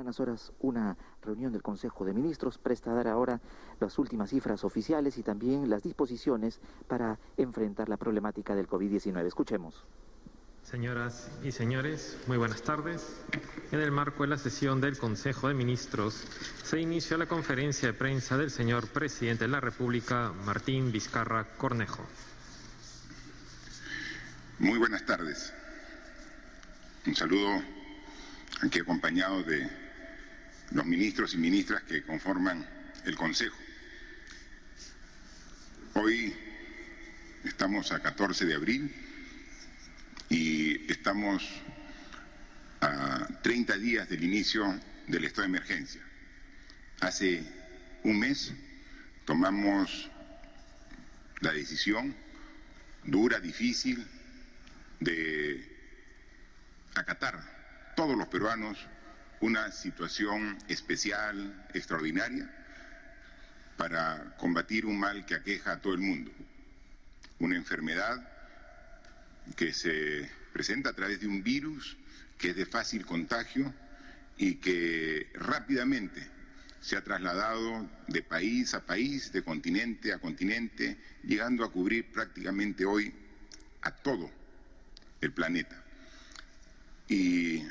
Comenzará en unas horas una reunión del Consejo de Ministros, presta a dar ahora las últimas cifras oficiales y también las disposiciones para enfrentar la problemática del COVID-19. Escuchemos. Señoras y señores, muy buenas tardes. En el marco de la sesión del Consejo de Ministros, se inició la conferencia de prensa del señor Presidente de la República, Martín Vizcarra Cornejo. Muy buenas tardes. Un saludo aquí acompañado de los ministros y ministras que conforman el Consejo. Hoy estamos a 14 de abril y estamos a 30 días del inicio del estado de emergencia. Hace un mes tomamos la decisión dura, difícil, de acatar todos los peruanos una situación especial, extraordinaria, para combatir un mal que aqueja a todo el mundo. Una enfermedad que se presenta a través de un virus que es de fácil contagio y que rápidamente se ha trasladado de país a país, de continente a continente, llegando a cubrir prácticamente hoy a todo el planeta. Y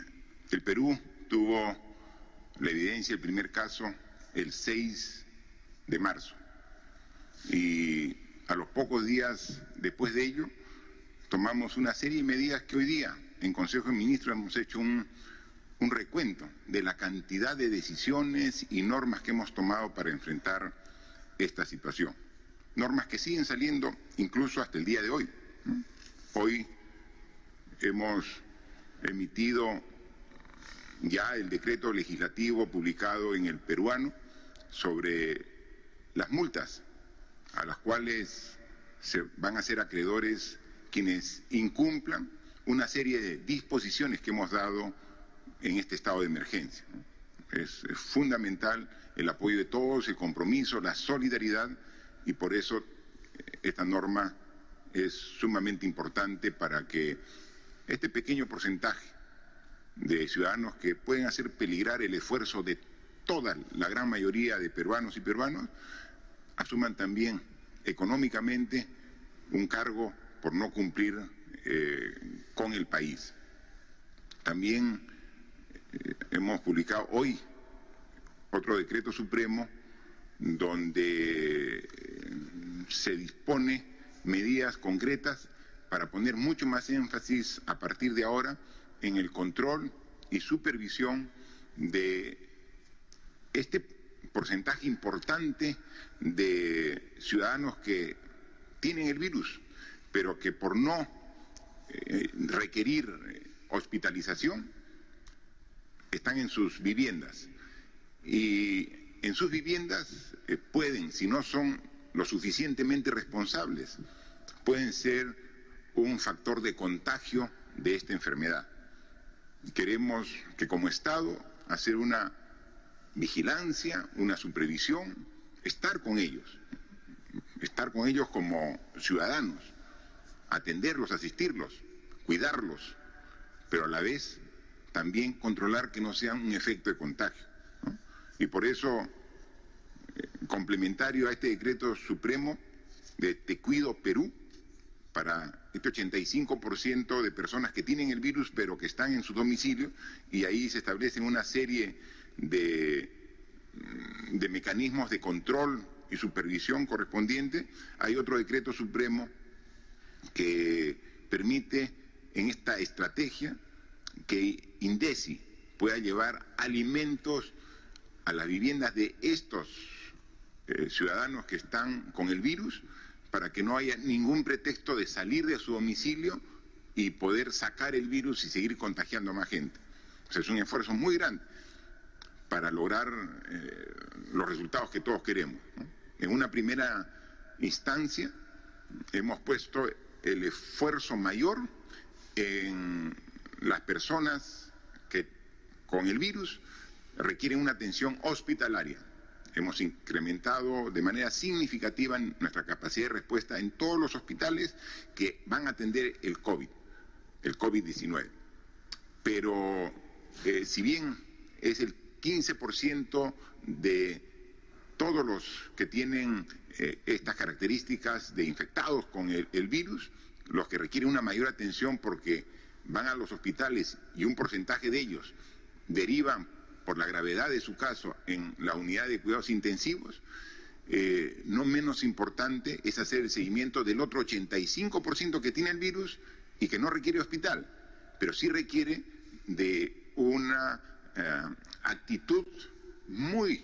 el Perú tuvo la evidencia, el primer caso, el 6 de marzo. Y a los pocos días después de ello, tomamos una serie de medidas que hoy día en Consejo de Ministros hemos hecho un recuento de la cantidad de decisiones y normas que hemos tomado para enfrentar esta situación. Normas que siguen saliendo incluso hasta el día de hoy. Hoy hemos emitido ya el decreto legislativo publicado en el Peruano sobre las multas a las cuales se van a ser acreedores quienes incumplan una serie de disposiciones que hemos dado en este estado de emergencia. Es fundamental el apoyo de todos, el compromiso, la solidaridad, y por eso esta norma es sumamente importante para que este pequeño porcentaje de ciudadanos que pueden hacer peligrar el esfuerzo de toda la gran mayoría de peruanos y peruanas asuman también económicamente un cargo por no cumplir con el país. También hemos publicado hoy otro decreto supremo donde se dispone medidas concretas para poner mucho más énfasis a partir de ahora en el control y supervisión de este porcentaje importante de ciudadanos que tienen el virus, pero que por no requerir hospitalización están en sus viviendas. Y en sus viviendas pueden, si no son lo suficientemente responsables, pueden ser un factor de contagio de esta enfermedad. Queremos que como Estado hacer una vigilancia, una supervisión, estar con ellos como ciudadanos, atenderlos, asistirlos, cuidarlos, pero a la vez también controlar que no sean un efecto de contagio, ¿no? Y por eso, complementario a este decreto supremo de Te Cuido Perú, para este 85% de personas que tienen el virus pero que están en su domicilio, y ahí se establecen una serie de mecanismos de control y supervisión correspondiente. Hay otro decreto supremo que permite en esta estrategia que INDECI pueda llevar alimentos a las viviendas de estos ciudadanos que están con el virus, para que no haya ningún pretexto de salir de su domicilio y poder sacar el virus y seguir contagiando a más gente. O sea, es un esfuerzo muy grande para lograr los resultados que todos queremos, ¿no? En una primera instancia hemos puesto el esfuerzo mayor en las personas que con el virus requieren una atención hospitalaria. Hemos incrementado de manera significativa nuestra capacidad de respuesta en todos los hospitales que van a atender el COVID-19. Pero si bien es el 15% de todos los que tienen estas características de infectados con el virus, los que requieren una mayor atención porque van a los hospitales y un porcentaje de ellos derivan por la gravedad de su caso en la unidad de cuidados intensivos, no menos importante es hacer el seguimiento del otro 85% que tiene el virus y que no requiere hospital, pero sí requiere de una actitud muy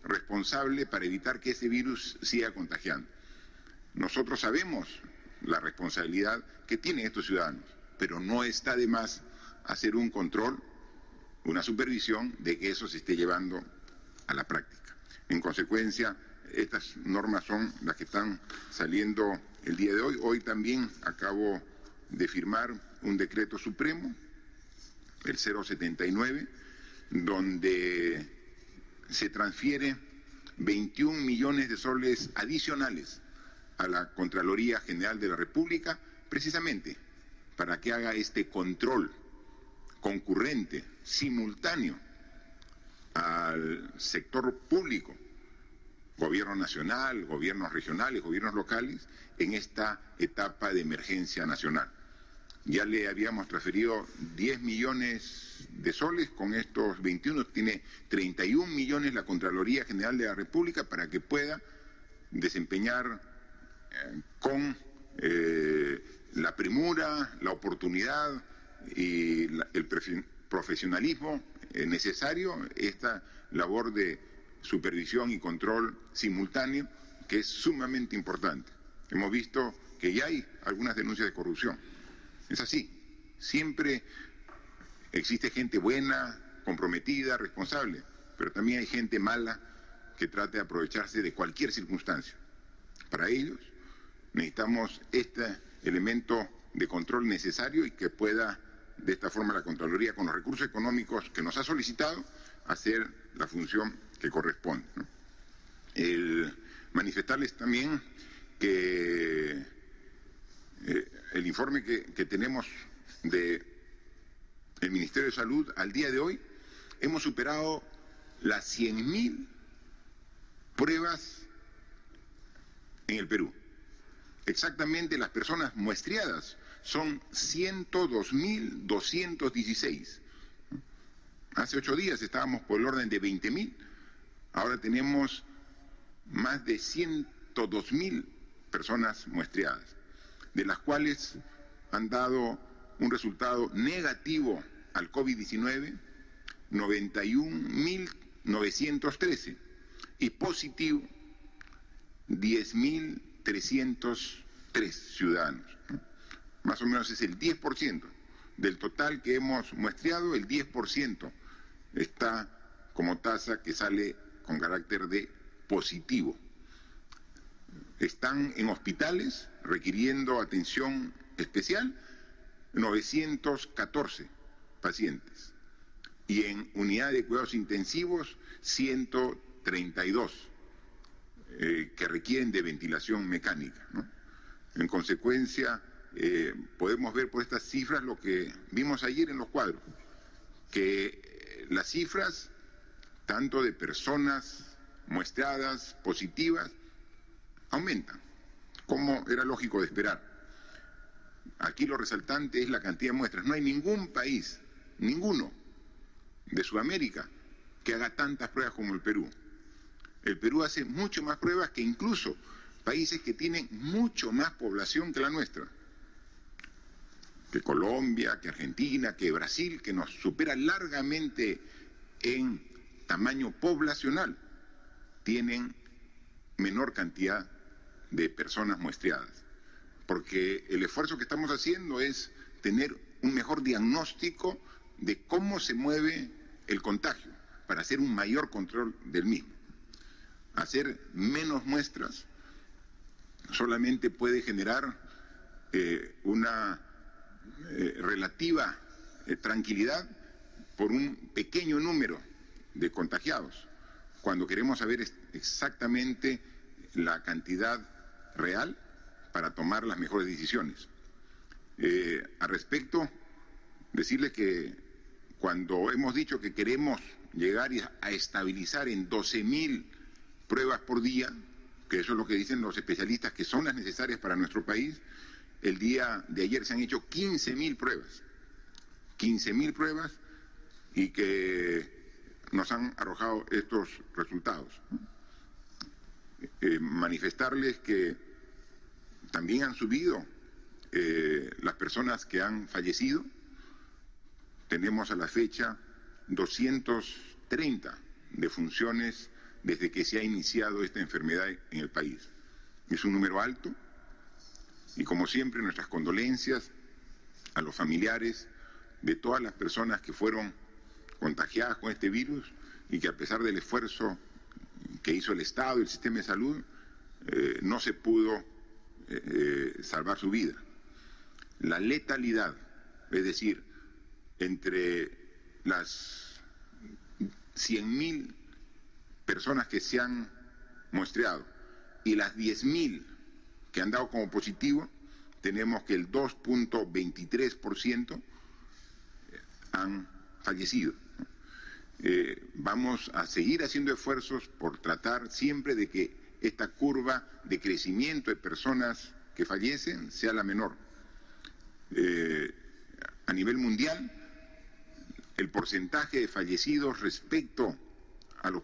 responsable para evitar que ese virus siga contagiando. Nosotros sabemos la responsabilidad que tienen estos ciudadanos, pero no está de más hacer un control, una supervisión de que eso se esté llevando a la práctica. En consecuencia, estas normas son las que están saliendo el día de hoy. Hoy también acabo de firmar un decreto supremo, el 079, donde se transfiere 21 millones de soles adicionales a la Contraloría General de la República, precisamente para que haga este control concurrente, simultáneo, al sector público, gobierno nacional, gobiernos regionales, gobiernos locales, en esta etapa de emergencia nacional. Ya le habíamos transferido 10 millones de soles, con estos 21 tiene 31 millones la Contraloría General de la República para que pueda desempeñar con la premura, la oportunidad y el profesionalismo necesario esta labor de supervisión y control simultáneo, que es sumamente importante. Hemos visto que ya hay algunas denuncias de corrupción. Es así, siempre existe gente buena, comprometida, responsable, pero también hay gente mala que trata de aprovecharse de cualquier circunstancia. Para ellos necesitamos este elemento de control necesario y que pueda, de esta forma, la Contraloría, con los recursos económicos que nos ha solicitado, hacer la función que corresponde, ¿no? Manifestarles también que el informe que tenemos del Ministerio de Salud al día de hoy, hemos superado las 100.000 pruebas en el Perú. Exactamente, las personas muestreadas son 102.216. Hace 8 días estábamos por el orden de 20.000, ahora tenemos más de 102.000 personas muestreadas, de las cuales han dado un resultado negativo al COVID-19, 91.913, y positivo 10.303 ciudadanos. Más o menos es el 10% del total que hemos muestreado, el 10% está como tasa que sale con carácter de positivo. Están en hospitales requiriendo atención especial 914 pacientes y en unidad de cuidados intensivos 132 que requieren de ventilación mecánica, ¿no? En consecuencia, podemos ver por estas cifras lo que vimos ayer en los cuadros, que las cifras tanto de personas muestreadas positivas aumentan, como era lógico de esperar. Aquí lo resaltante es la cantidad de muestras. No hay ningún país, ninguno de Sudamérica, que haga tantas pruebas como el Perú. El Perú hace mucho más pruebas que incluso países que tienen mucho más población que la nuestra, que Colombia, que Argentina, que Brasil, que nos supera largamente en tamaño poblacional, tienen menor cantidad de personas muestreadas, porque el esfuerzo que estamos haciendo es tener un mejor diagnóstico de cómo se mueve el contagio, para hacer un mayor control del mismo. Hacer menos muestras solamente puede generar una relativa tranquilidad por un pequeño número de contagiados, cuando queremos saber exactamente la cantidad real para tomar las mejores decisiones. Al respecto, decirle que cuando hemos dicho que queremos llegar a estabilizar en 12.000 pruebas por día, que eso es lo que dicen los especialistas que son las necesarias para nuestro país. El día de ayer se han hecho 15.000 pruebas, 15.000 pruebas, y que nos han arrojado estos resultados. Manifestarles que también han subido las personas que han fallecido. Tenemos a la fecha 230 defunciones desde que se ha iniciado esta enfermedad en el país. Es un número alto y, como siempre, nuestras condolencias a los familiares de todas las personas que fueron contagiadas con este virus y que, a pesar del esfuerzo que hizo el Estado y el sistema de salud, no se pudo salvar su vida. La letalidad, es decir, entre las 100.000 personas que se han muestreado y las 10.000 que han dado como positivo, tenemos que el 2.23% han fallecido. Vamos a seguir haciendo esfuerzos por tratar siempre de que esta curva de crecimiento de personas que fallecen sea la menor. A nivel mundial, el porcentaje de fallecidos respecto a los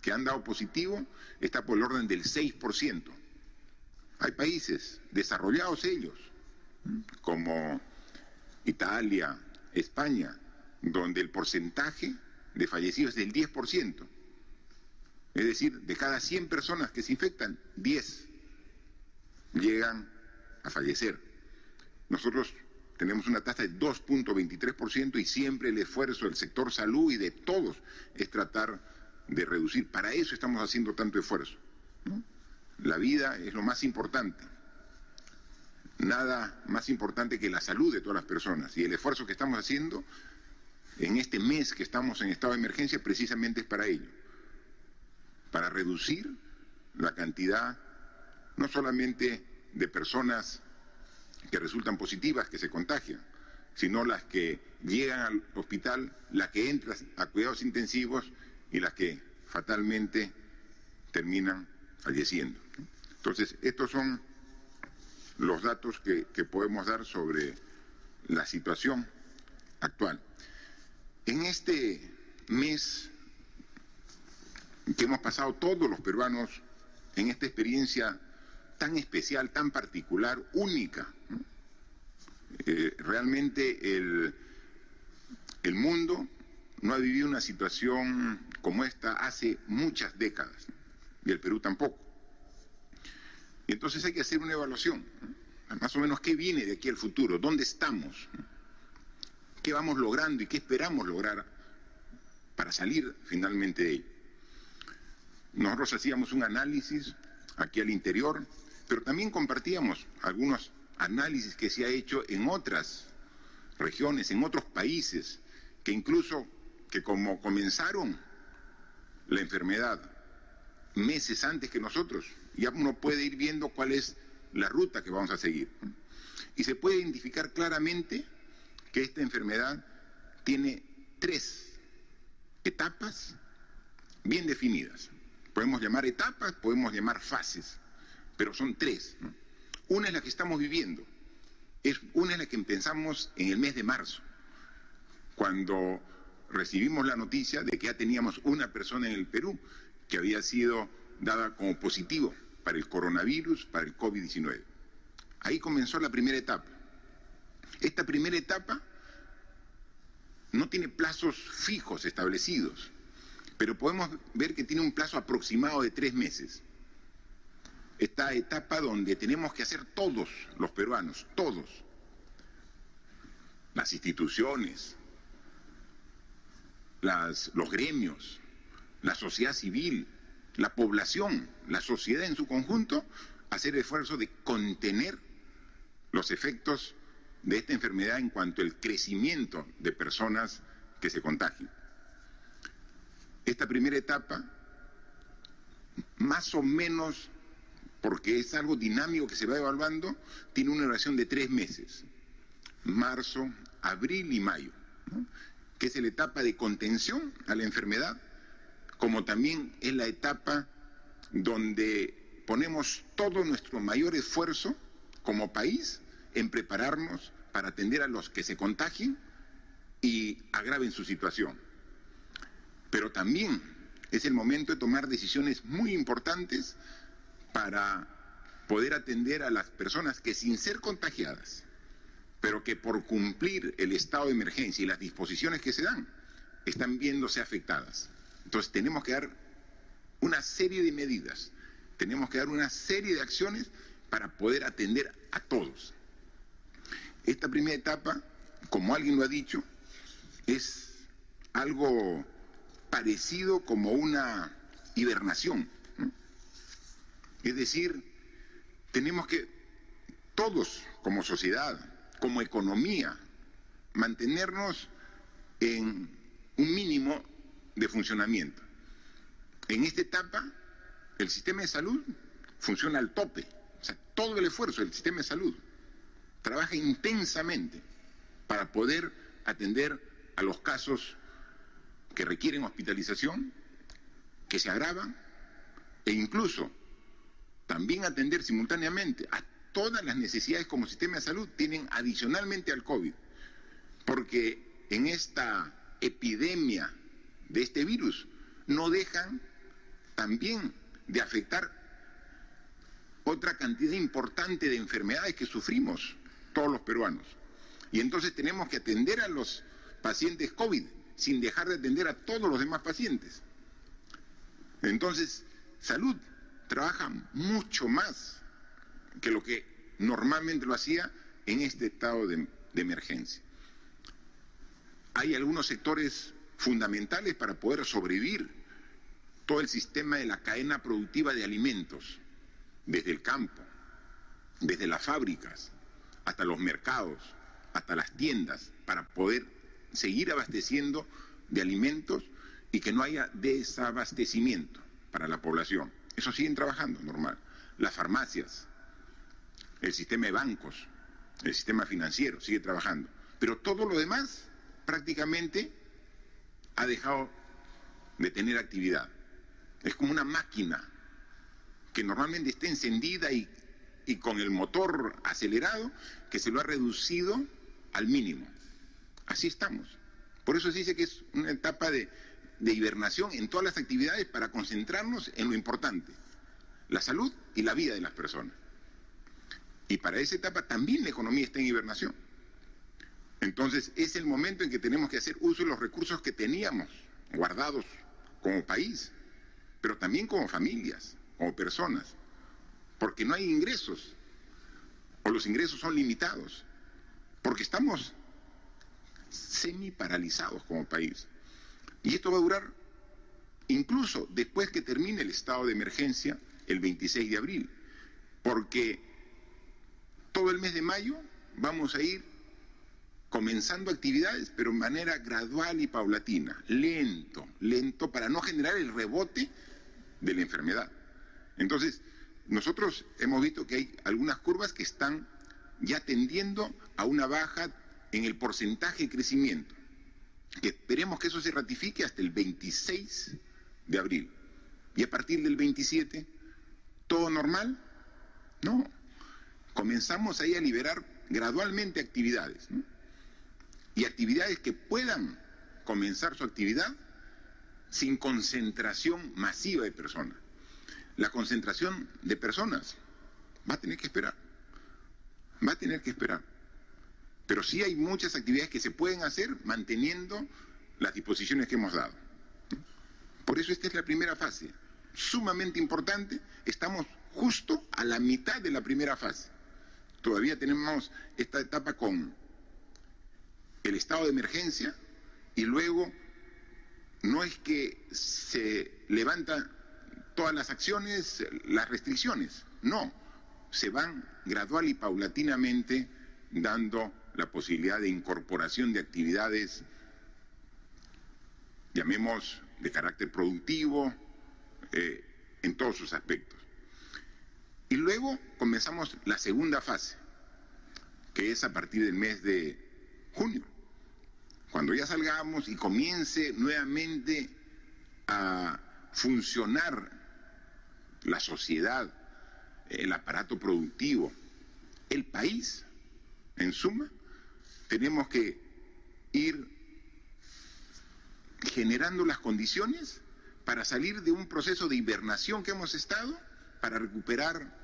que han dado positivo está por el orden del 6%. Hay países desarrollados ellos, como Italia, España, donde el porcentaje de fallecidos es del 10%. Es decir, de cada 100 personas que se infectan, 10 llegan a fallecer. Nosotros tenemos una tasa de 2.23% y siempre el esfuerzo del sector salud y de todos es tratar de reducir. Para eso estamos haciendo tanto esfuerzo, ¿no? La vida es lo más importante. Nada más importante que la salud de todas las personas. Y el esfuerzo que estamos haciendo en este mes que estamos en estado de emergencia precisamente es para ello. Para reducir la cantidad, no solamente de personas que resultan positivas, que se contagian, sino las que llegan al hospital, las que entran a cuidados intensivos y las que fatalmente terminan falleciendo. Entonces, estos son los datos que podemos dar sobre la situación actual. En este mes que hemos pasado todos los peruanos en esta experiencia tan especial, tan particular, única, ¿no? Realmente el mundo no ha vivido una situación como esta hace muchas décadas, y el Perú tampoco. Y entonces hay que hacer una evaluación, ¿no? Más o menos qué viene de aquí al futuro, dónde estamos, ¿no? Qué vamos logrando y qué esperamos lograr para salir finalmente de ello. Nosotros hacíamos un análisis aquí al interior, pero también compartíamos algunos análisis que se ha hecho en otras regiones, en otros países, que incluso que como comenzaron la enfermedad meses antes que nosotros, ya uno puede ir viendo cuál es la ruta que vamos a seguir. Y se puede identificar claramente que esta enfermedad tiene 3 etapas bien definidas. Podemos llamar etapas, podemos llamar fases, pero son 3, ¿no? Una es la que estamos viviendo, una es la que empezamos en el mes de marzo, cuando recibimos la noticia de que ya teníamos una persona en el Perú que había sido dada como positivo para el coronavirus, para el COVID-19. Ahí comenzó la primera etapa. Esta primera etapa no tiene plazos fijos establecidos, pero podemos ver que tiene un plazo aproximado de 3 meses. Esta etapa donde tenemos que hacer todos los peruanos, todos, las instituciones, los gremios, la sociedad civil, la población, la sociedad en su conjunto, hacer el esfuerzo de contener los efectos de esta enfermedad en cuanto al crecimiento de personas que se contagian. Esta primera etapa, más o menos, porque es algo dinámico que se va evaluando, tiene una duración de 3 meses, marzo, abril y mayo, ¿no? que es la etapa de contención a la enfermedad, como también es la etapa donde ponemos todo nuestro mayor esfuerzo como país en prepararnos para atender a los que se contagien y agraven su situación. Pero también es el momento de tomar decisiones muy importantes para poder atender a las personas que, sin ser contagiadas, pero que por cumplir el estado de emergencia y las disposiciones que se dan, están viéndose afectadas. Entonces tenemos que dar una serie de medidas, tenemos que dar una serie de acciones para poder atender a todos. Esta primera etapa, como alguien lo ha dicho, es algo parecido como una hibernación, ¿no? Es decir, tenemos que todos como sociedad, como economía, mantenernos en un mínimo de funcionamiento. En esta etapa, el sistema de salud funciona al tope, o sea, todo el esfuerzo del sistema de salud trabaja intensamente para poder atender a los casos que requieren hospitalización, que se agravan, e incluso también atender simultáneamente a todas las necesidades como sistema de salud tienen adicionalmente al COVID, porque en esta epidemia de este virus no dejan también de afectar otra cantidad importante de enfermedades que sufrimos todos los peruanos. Y entonces tenemos que atender a los pacientes COVID sin dejar de atender a todos los demás pacientes. Entonces, salud trabaja mucho más que lo que normalmente lo hacía en este estado de emergencia. Hay algunos sectores fundamentales para poder sobrevivir todo el sistema de la cadena productiva de alimentos, desde el campo, desde las fábricas, hasta los mercados, hasta las tiendas, para poder seguir abasteciendo de alimentos y que no haya desabastecimiento para la población. Eso siguen trabajando, normal. Las farmacias, el sistema de bancos, el sistema financiero sigue trabajando. Pero todo lo demás prácticamente ha dejado de tener actividad. Es como una máquina que normalmente está encendida y con el motor acelerado, que se lo ha reducido al mínimo. Así estamos. Por eso se dice que es una etapa de hibernación en todas las actividades para concentrarnos en lo importante, la salud y la vida de las personas. Y para esa etapa también la economía está en hibernación. Entonces es el momento en que tenemos que hacer uso de los recursos que teníamos guardados como país, pero también como familias, como personas, porque no hay ingresos, o los ingresos son limitados, porque estamos semi-paralizados como país. Y esto va a durar incluso después que termine el estado de emergencia el 26 de abril, porque todo el mes de mayo vamos a ir comenzando actividades, pero de manera gradual y paulatina, lento, para no generar el rebote de la enfermedad. Entonces, nosotros hemos visto que hay algunas curvas que están ya tendiendo a una baja en el porcentaje de crecimiento, que esperemos que eso se ratifique hasta el 26 de abril. Y a partir del 27, ¿todo normal? No. Comenzamos ahí a liberar gradualmente actividades, ¿no? Y actividades que puedan comenzar su actividad sin concentración masiva de personas. La concentración de personas va a tener que esperar, pero sí hay muchas actividades que se pueden hacer manteniendo las disposiciones que hemos dado. Por eso esta es la primera fase, sumamente importante. Estamos justo a la mitad de la primera fase. Todavía tenemos esta etapa con el estado de emergencia y luego no es que se levantan todas las acciones, las restricciones, no, se van gradual y paulatinamente dando la posibilidad de incorporación de actividades, llamemos de carácter productivo, en todos sus aspectos. Y luego comenzamos la segunda fase, que es a partir del mes de junio, cuando ya salgamos y comience nuevamente a funcionar la sociedad, el aparato productivo, el país, en suma, tenemos que ir generando las condiciones para salir de un proceso de hibernación que hemos estado, para recuperar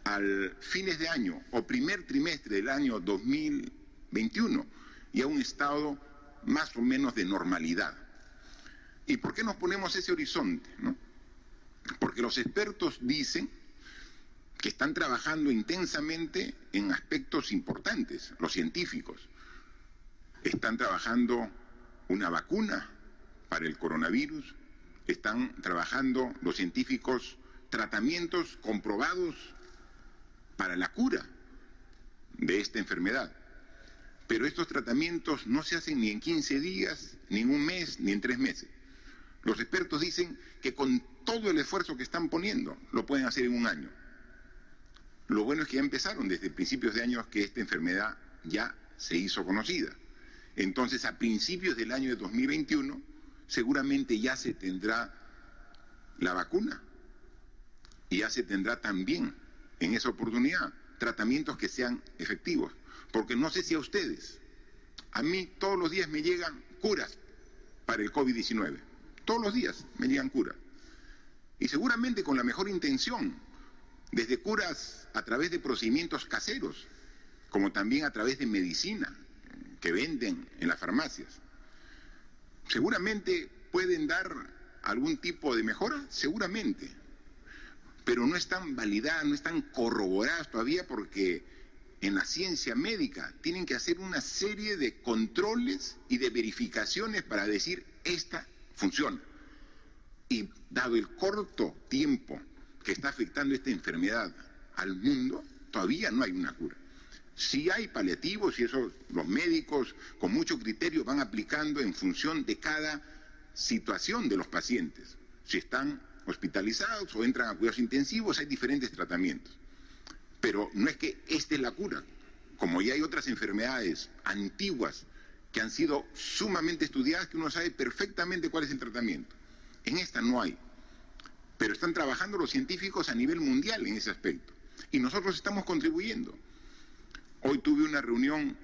al fines de año o primer trimestre del año 2021 y a un estado más o menos de normalidad. ¿Y por qué nos ponemos ese horizonte, no? Porque los expertos dicen que están trabajando intensamente en aspectos importantes, los científicos. Están trabajando una vacuna para el coronavirus, están trabajando los científicos tratamientos comprobados para la cura de esta enfermedad. Pero estos tratamientos no se hacen ni en 15 días, ni en un mes, ni en 3 meses. Los expertos dicen que con todo el esfuerzo que están poniendo, lo pueden hacer en un año. Lo bueno es que ya empezaron desde principios de años que esta enfermedad ya se hizo conocida. Entonces, a principios del año de 2021, seguramente ya se tendrá la vacuna y ya se tendrá también, en esa oportunidad, tratamientos que sean efectivos. Porque no sé si a ustedes, a mí todos los días me llegan curas para el COVID-19. Todos los días me llegan curas. Y seguramente con la mejor intención, desde curas a través de procedimientos caseros, como también a través de medicina que venden en las farmacias. Seguramente pueden dar algún tipo de mejora, seguramente, pero no están validadas, no están corroboradas todavía, porque en la ciencia médica tienen que hacer una serie de controles y de verificaciones para decir esta funciona. Y dado el corto tiempo que está afectando esta enfermedad al mundo, todavía no hay una cura. Sí hay paliativos y eso los médicos con mucho criterio van aplicando en función de cada situación de los pacientes. Si están hospitalizados o entran a cuidados intensivos, hay diferentes tratamientos. Pero no es que esta es la cura, como ya hay otras enfermedades antiguas que han sido sumamente estudiadas, que uno sabe perfectamente cuál es el tratamiento. En esta no hay, pero están trabajando los científicos a nivel mundial en ese aspecto, y nosotros estamos contribuyendo. Hoy tuve una reunión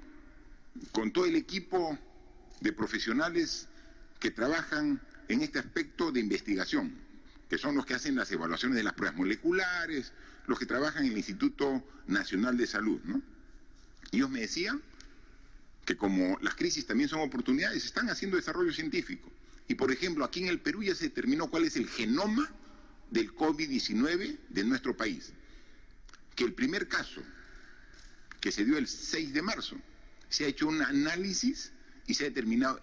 con todo el equipo de profesionales que trabajan en este aspecto de investigación, que son los que hacen las evaluaciones de las pruebas moleculares, los que trabajan en el Instituto Nacional de Salud, ¿no? Y ellos me decían que como las crisis también son oportunidades, están haciendo desarrollo científico. Y por ejemplo, aquí en el Perú ya se determinó cuál es el genoma del COVID-19 de nuestro país. Que el primer caso, que se dio el 6 de marzo, se ha hecho un análisis y se ha determinado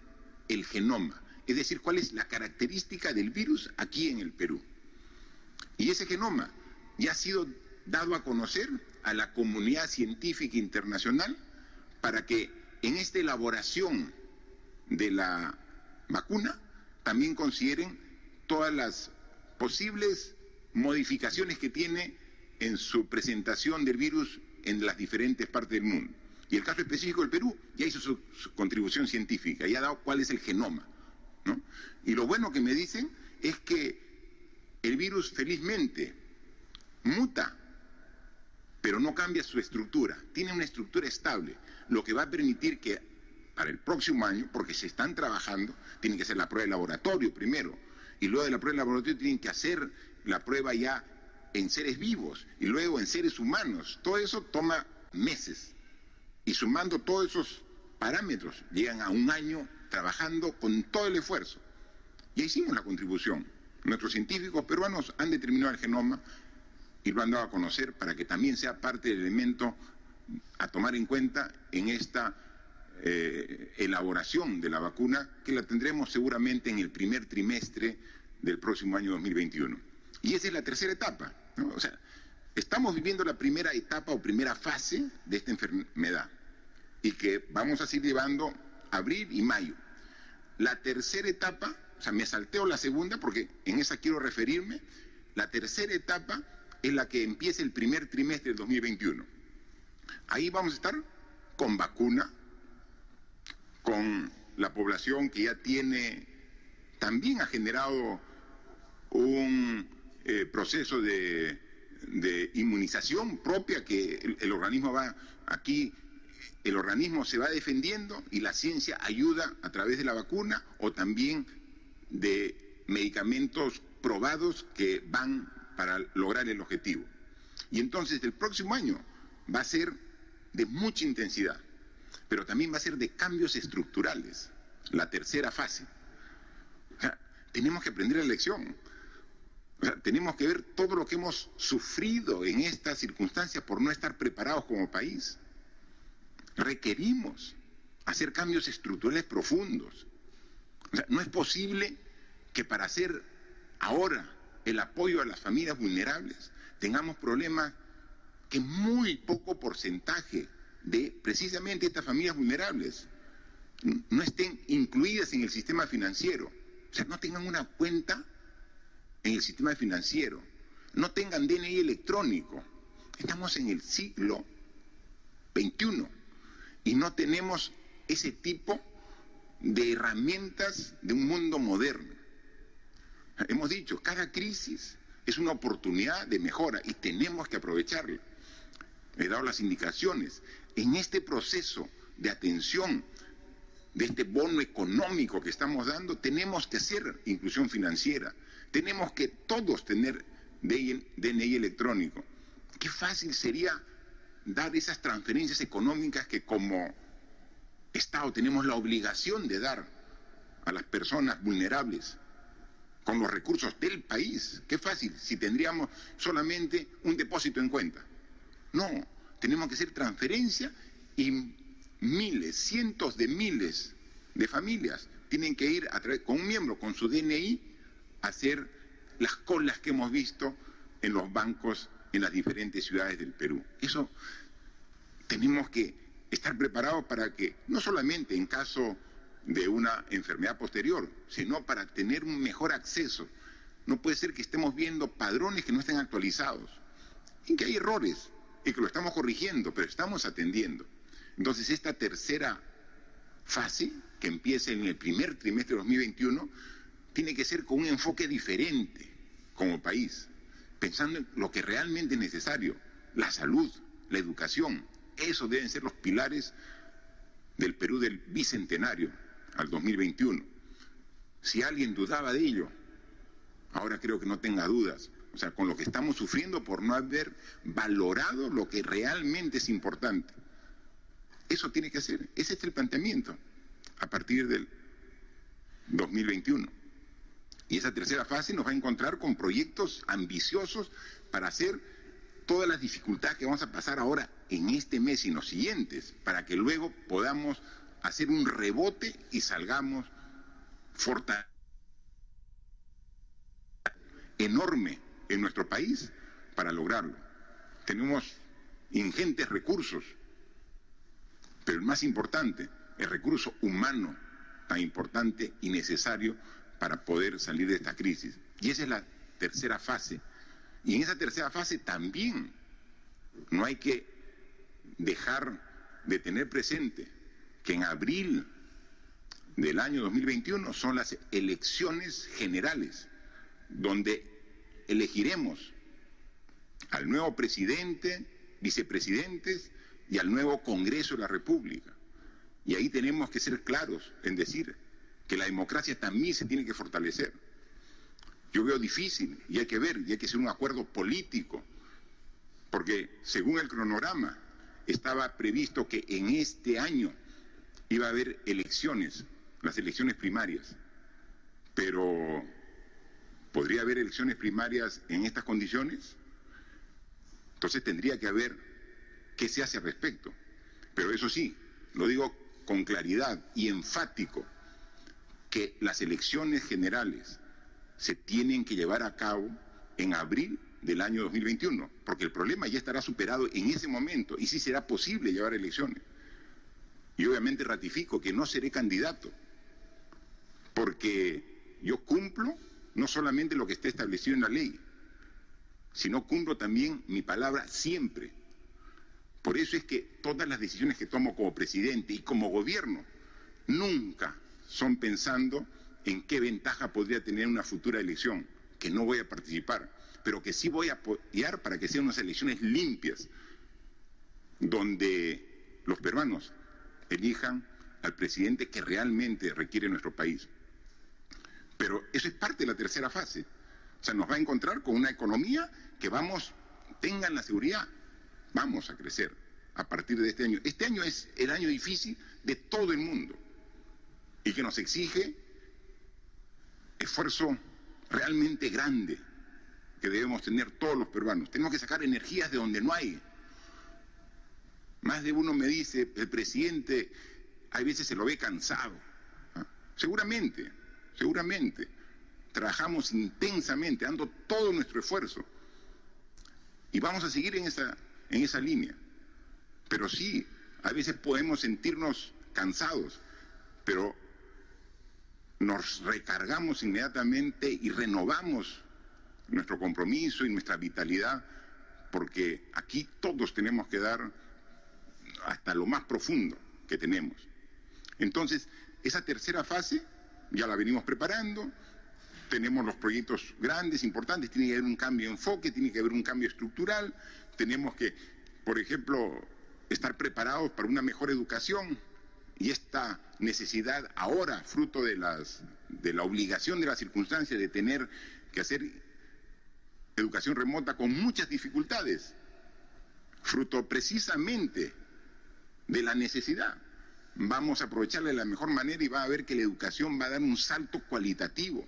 el genoma. Es decir, cuál es la característica del virus aquí en el Perú. Y ese genoma ya ha sido dado a conocer a la comunidad científica internacional para que en esta elaboración de la vacuna también consideren todas las posibles modificaciones que tiene en su presentación del virus en las diferentes partes del mundo. Y el caso específico del Perú ya hizo su contribución científica, ya ha dado cuál es el genoma, ¿no? Y lo bueno que me dicen es que el virus felizmente muta, pero no cambia su estructura, tiene una estructura estable, lo que va a permitir que para el próximo año, porque se están trabajando, tienen que hacer la prueba de laboratorio primero, y luego de la prueba de laboratorio tienen que hacer la prueba ya en seres vivos, y luego en seres humanos. Todo eso toma meses, y sumando todos esos parámetros, llegan a un año trabajando con todo el esfuerzo. Ya hicimos la contribución. Nuestros científicos peruanos han determinado el genoma y lo han dado a conocer para que también sea parte del elemento a tomar en cuenta en esta elaboración de la vacuna, que la tendremos seguramente en el primer trimestre del próximo año 2021. Y esa es la tercera etapa, ¿no? O sea, estamos viviendo la primera etapa o primera fase de esta enfermedad y que vamos a seguir llevando abril y mayo. La tercera etapa, o sea, me salteo la segunda porque en esa quiero referirme, la tercera etapa es la que empieza el primer trimestre del 2021. Ahí vamos a estar con vacuna, con la población que ya tiene, también ha generado un proceso de inmunización propia que el organismo va aquí. El organismo se va defendiendo y la ciencia ayuda a través de la vacuna o también de medicamentos probados que van para lograr el objetivo. Y entonces el próximo año va a ser de mucha intensidad, pero también va a ser de cambios estructurales, la tercera fase. O sea, tenemos que aprender la lección. O sea, tenemos que ver todo lo que hemos sufrido en estas circunstancias por no estar preparados como país. Requerimos hacer cambios estructurales profundos. O sea, no es posible que para hacer ahora el apoyo a las familias vulnerables tengamos problemas que muy poco porcentaje de precisamente estas familias vulnerables no estén incluidas en el sistema financiero. O sea, no tengan una cuenta en el sistema financiero, no tengan DNI electrónico. Estamos en el siglo XXI. Y no tenemos ese tipo de herramientas de un mundo moderno. Hemos dicho, cada crisis es una oportunidad de mejora y tenemos que aprovecharla. He dado las indicaciones. En este proceso de atención de este bono económico que estamos dando, tenemos que hacer inclusión financiera. Tenemos que todos tener DNI electrónico. Qué fácil sería dar esas transferencias económicas que como Estado tenemos la obligación de dar a las personas vulnerables con los recursos del país. Qué fácil si tendríamos solamente un depósito en cuenta. No, tenemos que hacer transferencia y miles, cientos de miles de familias tienen que ir con un miembro, con su DNI, a hacer las colas que hemos visto en los bancos en las diferentes ciudades del Perú. Eso tenemos que estar preparados para que, no solamente en caso de una enfermedad posterior, sino para tener un mejor acceso. No puede ser que estemos viendo padrones que no estén actualizados, y que hay errores, y que lo estamos corrigiendo, pero estamos atendiendo. Entonces, esta tercera fase, que empieza en el primer trimestre de 2021, tiene que ser con un enfoque diferente como país, pensando en lo que realmente es necesario, la salud, la educación. Esos deben ser los pilares del Perú del bicentenario al 2021. Si alguien dudaba de ello, ahora creo que no tenga dudas. O sea, con lo que estamos sufriendo por no haber valorado lo que realmente es importante. Eso tiene que hacer. Ese es el planteamiento a partir del 2021. Y esa tercera fase nos va a encontrar con proyectos ambiciosos para hacer todas las dificultades que vamos a pasar ahora en este mes y en los siguientes, para que luego podamos hacer un rebote y salgamos fortalecidos enorme en nuestro país para lograrlo. Tenemos ingentes recursos, pero el más importante, el recurso humano tan importante y necesario para poder salir de esta crisis. Y esa es la tercera fase. Y en esa tercera fase también no hay que dejar de tener presente que en abril del año 2021 son las elecciones generales, donde elegiremos al nuevo presidente, vicepresidentes y al nuevo Congreso de la República. Y ahí tenemos que ser claros en decir que la democracia también se tiene que fortalecer. Yo veo difícil, y hay que ver, y hay que hacer un acuerdo político, porque según el cronograma estaba previsto que en este año iba a haber elecciones, las elecciones primarias, pero ¿podría haber elecciones primarias en estas condiciones? Entonces tendría que haber qué se hace al respecto. Pero eso sí, lo digo con claridad y enfático, que las elecciones generales se tienen que llevar a cabo en abril del año 2021, porque el problema ya estará superado en ese momento y sí será posible llevar elecciones. Y obviamente ratifico que no seré candidato, porque yo cumplo no solamente lo que está establecido en la ley, sino cumplo también mi palabra siempre. Por eso es que todas las decisiones que tomo como presidente y como gobierno nunca son pensando en qué ventaja podría tener una futura elección, que no voy a participar, pero que sí voy a apoyar para que sean unas elecciones limpias, donde los peruanos elijan al presidente que realmente requiere nuestro país. Pero eso es parte de la tercera fase. O sea, nos va a encontrar con una economía que tengan la seguridad, vamos a crecer a partir de este año. Este año es el año difícil de todo el mundo y que nos exige esfuerzo realmente grande que debemos tener todos los peruanos. Tenemos que sacar energías de donde no hay. Más de uno me dice, el presidente hay veces se lo ve cansado. Seguramente. Trabajamos intensamente, dando todo nuestro esfuerzo. Y vamos a seguir en esa línea. Pero sí, a veces podemos sentirnos cansados, pero nos recargamos inmediatamente y renovamos nuestro compromiso y nuestra vitalidad, porque aquí todos tenemos que dar hasta lo más profundo que tenemos. Entonces, esa tercera fase ya la venimos preparando, tenemos los proyectos grandes, importantes, tiene que haber un cambio de enfoque, tiene que haber un cambio estructural, tenemos que, por ejemplo, estar preparados para una mejor educación, y esta necesidad ahora, fruto de la obligación de las circunstancias de tener que hacer educación remota con muchas dificultades, fruto precisamente de la necesidad. Vamos a aprovecharla de la mejor manera y va a ver que la educación va a dar un salto cualitativo,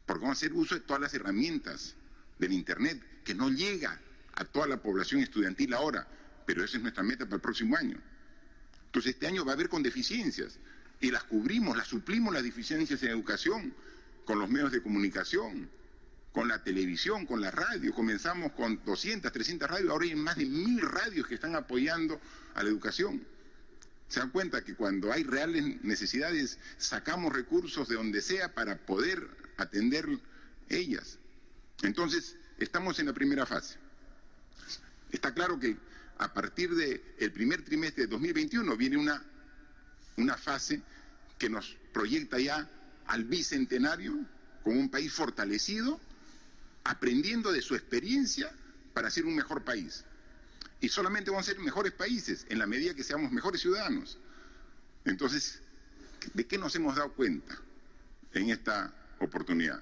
porque vamos a hacer uso de todas las herramientas del Internet, que no llega a toda la población estudiantil ahora, pero esa es nuestra meta para el próximo año. Entonces este año va a haber con deficiencias, y las cubrimos, las suplimos las deficiencias en educación, con los medios de comunicación, con la televisión, con la radio. Comenzamos con 200, 300 radios, ahora hay más de 1000 radios que están apoyando a la educación. Se dan cuenta que cuando hay reales necesidades, sacamos recursos de donde sea para poder atender ellas. Entonces, estamos en la primera fase. Está claro que a partir del primer trimestre de 2021 viene una fase que nos proyecta ya al bicentenario como un país fortalecido, aprendiendo de su experiencia para ser un mejor país. Y solamente vamos a ser mejores países en la medida que seamos mejores ciudadanos. Entonces, ¿de qué nos hemos dado cuenta en esta oportunidad?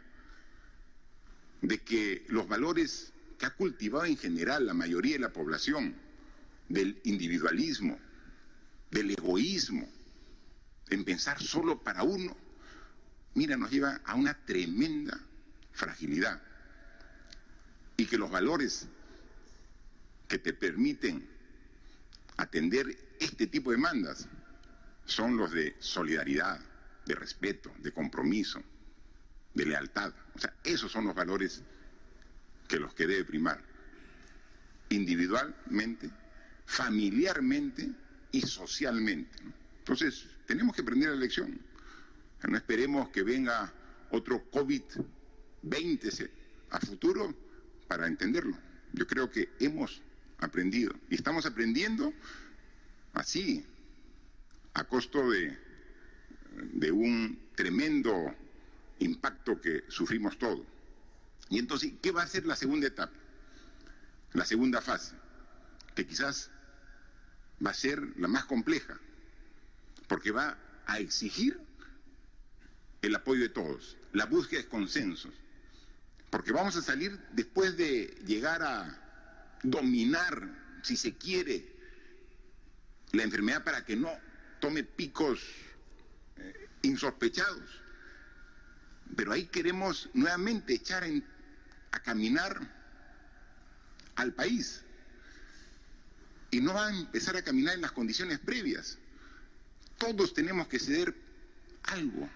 De que los valores que ha cultivado en general la mayoría de la población, del individualismo, del egoísmo, en pensar solo para uno, mira, nos lleva a una tremenda fragilidad. Y que los valores que te permiten atender este tipo de demandas son los de solidaridad, de respeto, de compromiso, de lealtad. O sea, esos son los valores que debe primar, individualmente, familiarmente y socialmente. Entonces, tenemos que aprender la lección. No esperemos que venga otro COVID-20 a futuro para entenderlo. Yo creo que hemos aprendido y estamos aprendiendo así, a costo de un tremendo impacto que sufrimos todos. Y entonces, ¿qué va a ser la segunda etapa? La segunda fase, que quizás va a ser la más compleja, porque va a exigir el apoyo de todos, la búsqueda de consensos, porque vamos a salir después de llegar a dominar, si se quiere, la enfermedad para que no tome picos insospechados. Pero ahí queremos nuevamente echar a caminar al país. Y no va a empezar a caminar en las condiciones previas. Todos tenemos que ceder algo.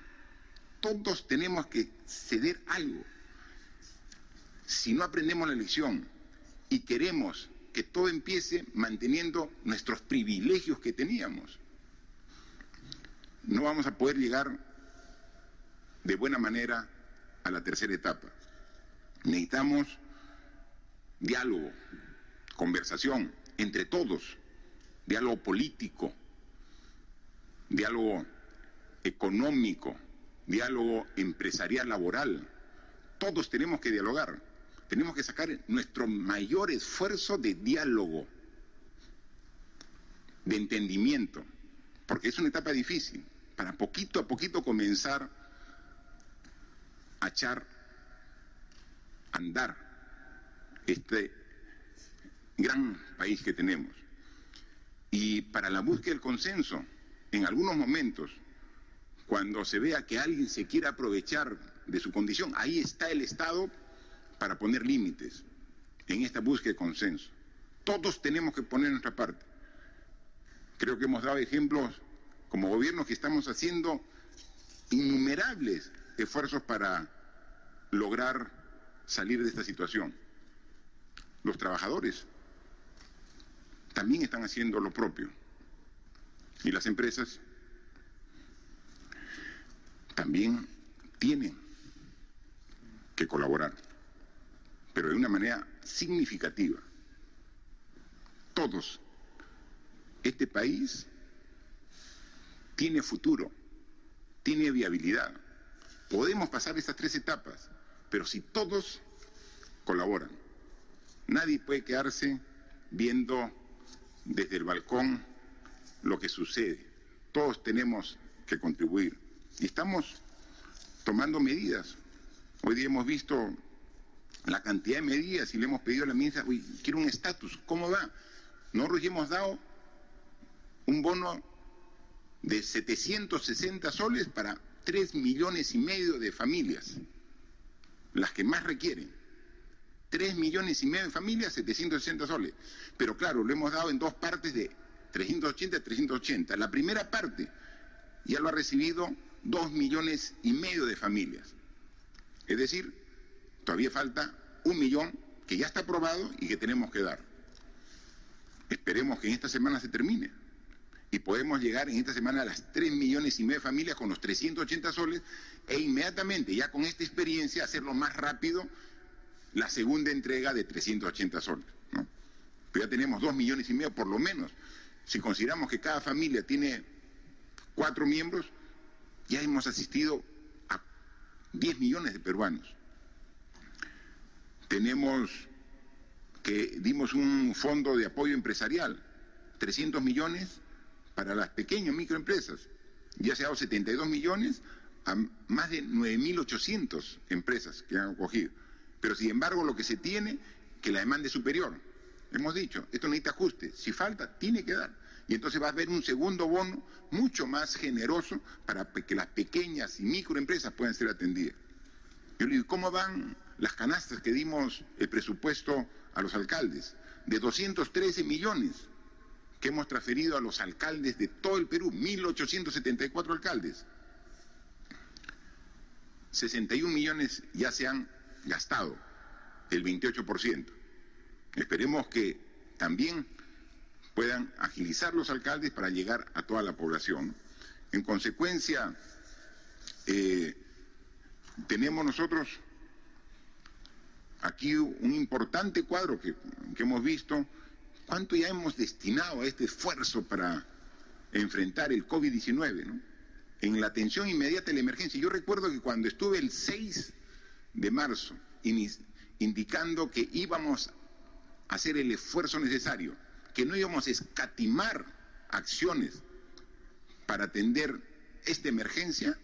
Todos tenemos que ceder algo. Si no aprendemos la lección y queremos que todo empiece manteniendo nuestros privilegios que teníamos, no vamos a poder llegar de buena manera a la tercera etapa. Necesitamos diálogo, conversación entre todos, diálogo político, diálogo económico, diálogo empresarial laboral. Todos tenemos que dialogar, tenemos que sacar nuestro mayor esfuerzo de diálogo, de entendimiento, porque es una etapa difícil, para poquito a poquito comenzar a echar a andar este gran país que tenemos. Y para la búsqueda del consenso, en algunos momentos, cuando se vea que alguien se quiere aprovechar de su condición, ahí está el Estado para poner límites en esta búsqueda de consenso. Todos tenemos que poner nuestra parte. Creo que hemos dado ejemplos como gobierno que estamos haciendo innumerables esfuerzos para lograr salir de esta situación. Los trabajadores también están haciendo lo propio. Y las empresas también tienen que colaborar, pero de una manera significativa. Todos. Este país tiene futuro, tiene viabilidad. Podemos pasar estas 3 etapas, pero si todos colaboran. Nadie puede quedarse viendo desde el balcón lo que sucede. Todos tenemos que contribuir. Y estamos tomando medidas. Hoy día hemos visto la cantidad de medidas y le hemos pedido a la ministra, quiero un estatus, ¿cómo va? Nosotros ya hemos dado un bono de 760 soles para 3,5 millones de familias, las que más requieren. 3,5 millones de familias, 760 soles. Pero claro, lo hemos dado en 2 partes de 380 a 380. La primera parte ya lo ha recibido 2,5 millones de familias. Es decir, todavía falta 1 millón que ya está aprobado y que tenemos que dar. Esperemos que en esta semana se termine y podemos llegar en esta semana a las 3,5 millones de familias con los 380 soles e inmediatamente, ya con esta experiencia, hacerlo más rápido la segunda entrega de 380 soles, ¿no? Pero ya tenemos 2,5 millones por lo menos. Si consideramos que cada familia tiene 4 miembros, ya hemos asistido a 10 millones de peruanos. Dimos un fondo de apoyo empresarial, 300 millones para las pequeñas microempresas. Ya se ha dado 72 millones a más de 9.800 empresas que han acogido. Pero sin embargo lo que se tiene, que la demanda es superior. Hemos dicho, esto necesita ajuste. Si falta, tiene que dar. Y entonces va a haber un segundo bono mucho más generoso para que las pequeñas y microempresas puedan ser atendidas. Yo le digo, ¿cómo van las canastas que dimos el presupuesto a los alcaldes? De 213 millones que hemos transferido a los alcaldes de todo el Perú, 1.874 alcaldes. 61 millones ya se han gastado, el 28%. Esperemos que también puedan agilizar los alcaldes para llegar a toda la población. En consecuencia, tenemos nosotros aquí un importante cuadro que hemos visto. ¿Cuánto ya hemos destinado a este esfuerzo para enfrentar el COVID-19, ¿no? En la atención inmediata de la emergencia. Yo recuerdo que cuando estuve el 6 de marzo indicando que íbamos a hacer el esfuerzo necesario, que no íbamos a escatimar acciones para atender esta emergencia,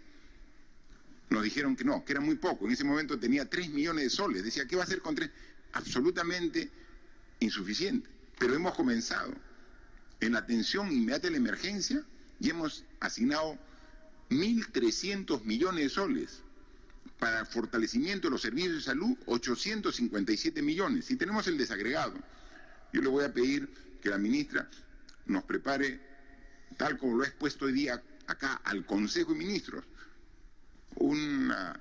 nos dijeron que no, que era muy poco. En ese momento tenía 3 millones de soles. Decía, ¿qué va a hacer con 3? Absolutamente insuficiente. Pero hemos comenzado en la atención inmediata de la emergencia y hemos asignado 1.300 millones de soles. Para fortalecimiento de los servicios de salud, 857 millones. Si tenemos el desagregado, yo le voy a pedir que la ministra nos prepare, tal como lo ha expuesto hoy día acá al Consejo de Ministros, una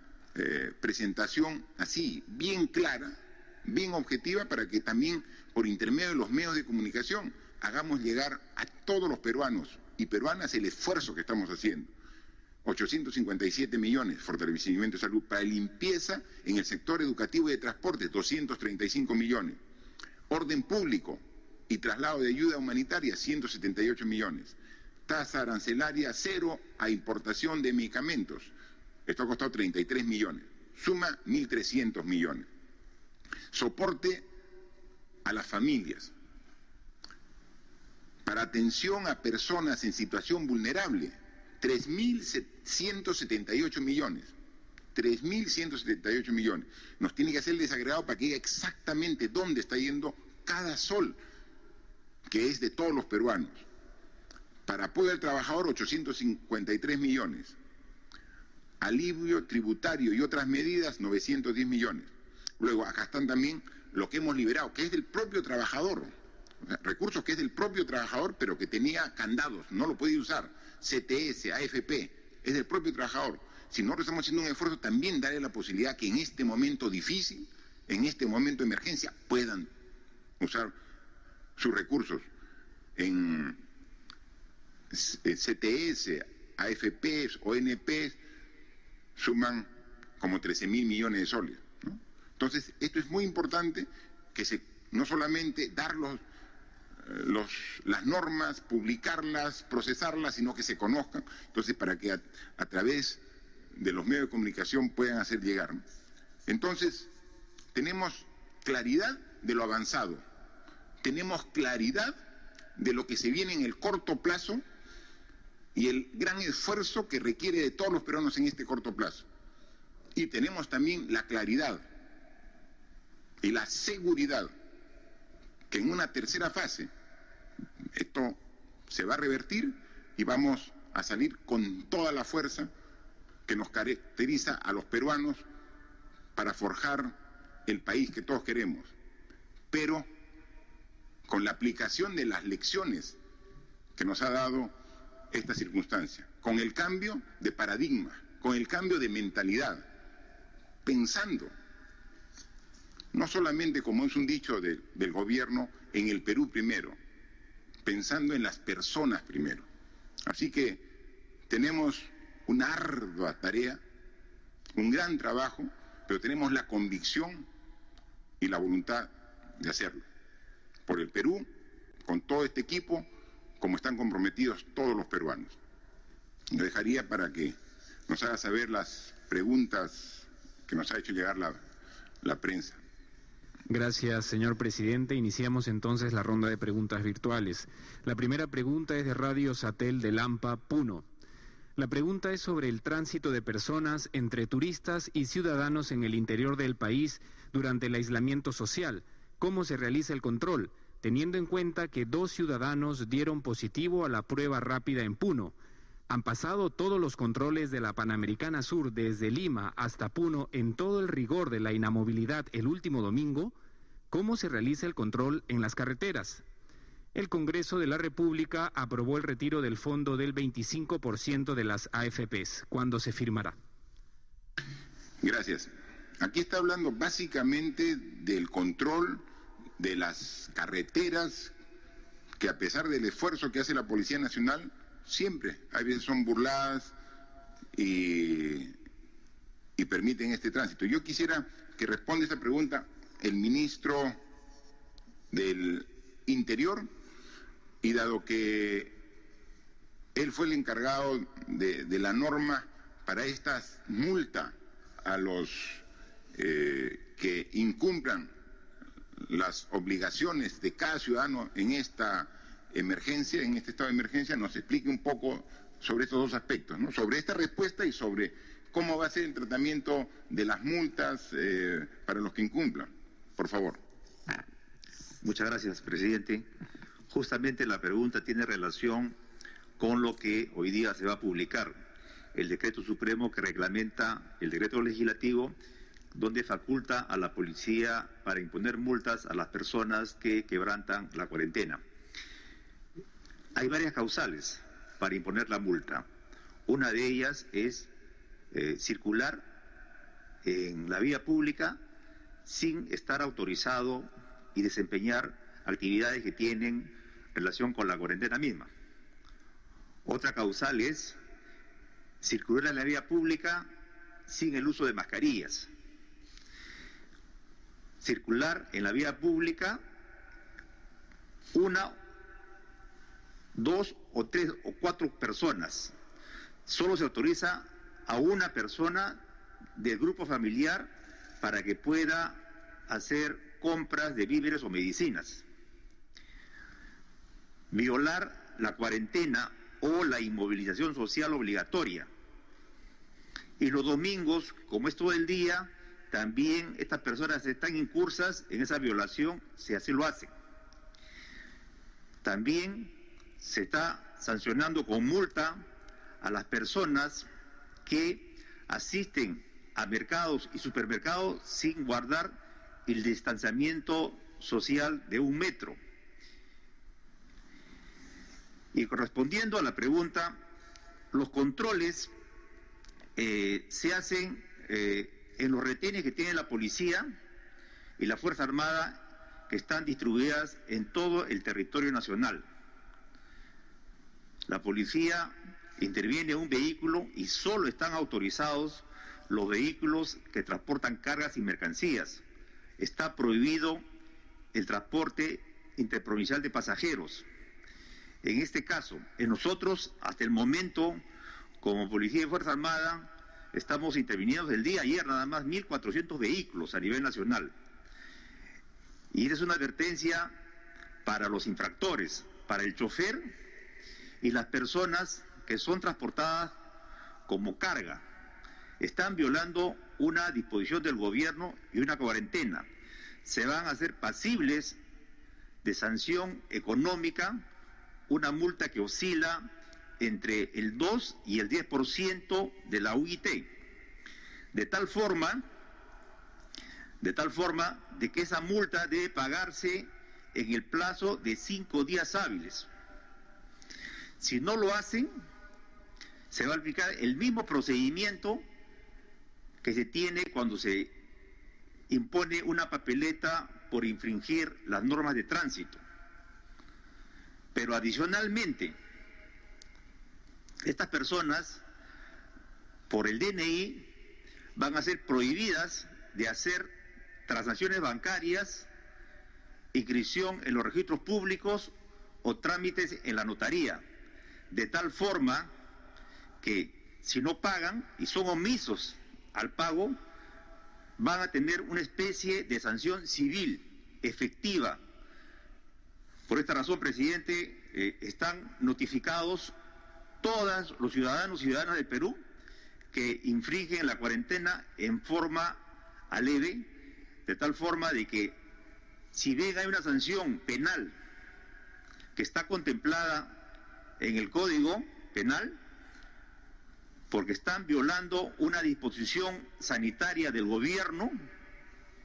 presentación así, bien clara, bien objetiva, para que también por intermedio de los medios de comunicación hagamos llegar a todos los peruanos y peruanas el esfuerzo que estamos haciendo. 857 millones, fortalecimiento de salud. Para limpieza en el sector educativo y de transporte, 235 millones. Orden público y traslado de ayuda humanitaria, 178 millones. tasa arancelaria cero a importación de medicamentos. Esto ha costado 33 millones. Suma 1.300 millones. Soporte a las familias. Para atención a personas en situación vulnerable, 3.178 millones. 3.178 millones. Nos tiene que hacer el desagregado para que diga exactamente dónde está yendo cada sol, que es de todos los peruanos. Para apoyo al trabajador, 853 millones. Alivio tributario y otras medidas, 910 millones. Luego, acá están también lo que hemos liberado, que es del propio trabajador. O sea, recursos que es del propio trabajador, pero que tenía candados, no lo podía usar. CTS, AFP, es del propio trabajador. Si nosotros estamos haciendo un esfuerzo, también darle la posibilidad que en este momento difícil, en este momento de emergencia, puedan usar sus recursos en CTS, AFPs, ONPs, suman como 13.000 millones de soles, ¿no? Entonces, esto es muy importante, que no solamente dar las normas, publicarlas, procesarlas, sino que se conozcan, entonces para que a través de los medios de comunicación puedan hacer llegar, ¿no? Entonces, tenemos claridad de lo avanzado, tenemos claridad de lo que se viene en el corto plazo y el gran esfuerzo que requiere de todos los peruanos en este corto plazo. Y tenemos también la claridad y la seguridad que en una tercera fase esto se va a revertir y vamos a salir con toda la fuerza que nos caracteriza a los peruanos para forjar el país que todos queremos, pero con la aplicación de las lecciones que nos ha dado esta circunstancia, con el cambio de paradigma, con el cambio de mentalidad, pensando, no solamente como es un dicho del gobierno, en el Perú primero, pensando en las personas primero. Así que tenemos una ardua tarea, un gran trabajo, pero tenemos la convicción y la voluntad de hacerlo. Por el Perú, con todo este equipo, como están comprometidos todos los peruanos. Lo dejaría para que nos haga saber las preguntas que nos ha hecho llegar la prensa. Gracias, señor presidente. Iniciamos entonces la ronda de preguntas virtuales. La primera pregunta es de Radio Satel de Lampa, Puno. La pregunta es sobre el tránsito de personas entre turistas y ciudadanos en el interior del país durante el aislamiento social. ¿Cómo se realiza el control? Teniendo en cuenta que 2 ciudadanos dieron positivo a la prueba rápida en Puno. Han pasado todos los controles de la Panamericana Sur desde Lima hasta Puno en todo el rigor de la inamovilidad el último domingo. ¿Cómo se realiza el control en las carreteras? El Congreso de la República aprobó el retiro del fondo del 25% de las AFPs. ¿Cuándo se firmará? Gracias. Aquí está hablando básicamente del control de las carreteras, que a pesar del esfuerzo que hace la Policía Nacional, siempre, hay veces son burladas y permiten este tránsito. Yo quisiera que responda esta pregunta el ministro del Interior, y dado que él fue el encargado de la norma para estas multas a los que incumplan las obligaciones de cada ciudadano en esta emergencia, en este estado de emergencia, nos explique un poco sobre estos dos aspectos, ¿no? Sobre esta respuesta y sobre cómo va a ser el tratamiento de las multas para los que incumplan. Por favor. Muchas gracias, presidente. Justamente la pregunta tiene relación con lo que hoy día se va a publicar, el decreto supremo que reglamenta el decreto legislativo donde faculta a la policía para imponer multas a las personas que quebrantan la cuarentena. Hay varias causales para imponer la multa. Una de ellas es circular en la vía pública sin estar autorizado y desempeñar actividades que tienen relación con la cuarentena misma. Otra causal es circular en la vía pública sin el uso de mascarillas. Circular en la vía pública 1 2 o 3 o 4 personas. Solo se autoriza a una persona del grupo familiar para que pueda hacer compras de víveres o medicinas. Violar la cuarentena o la inmovilización social obligatoria. Y los domingos, como es todo el día, también estas personas están incursas en esa violación, si así lo hacen. También se está sancionando con multa a las personas que asisten a mercados y supermercados sin guardar el distanciamiento social de 1 metro. Y correspondiendo a la pregunta, los controles se hacen en los retenes que tiene la policía y la Fuerza Armada, que están distribuidas en todo el territorio nacional. La policía interviene en un vehículo y solo están autorizados los vehículos que transportan cargas y mercancías. Está prohibido el transporte interprovincial de pasajeros. En este caso, nosotros hasta el momento, como Policía y Fuerza Armada, estamos interviniendo desde el día ayer nada más 1.400 vehículos a nivel nacional. Y esa es una advertencia para los infractores, para el chofer y las personas que son transportadas como carga. Están violando una disposición del gobierno y una cuarentena. Se van a hacer pasibles de sanción económica, una multa que oscila entre el 2 y el 10% de la UIT, de tal forma de que esa multa debe pagarse en el plazo de 5 días hábiles. Si no lo hacen, se va a aplicar el mismo procedimiento que se tiene cuando se impone una papeleta por infringir las normas de tránsito. Pero adicionalmente, estas personas, por el DNI, van a ser prohibidas de hacer transacciones bancarias, inscripción en los registros públicos o trámites en la notaría, de tal forma que si no pagan y son omisos al pago, van a tener una especie de sanción civil efectiva. Por esta razón, presidente, están notificados todos los ciudadanos y ciudadanas del Perú que infringen la cuarentena en forma aleve, de tal forma de que si bien hay una sanción penal que está contemplada en el Código Penal, porque están violando una disposición sanitaria del gobierno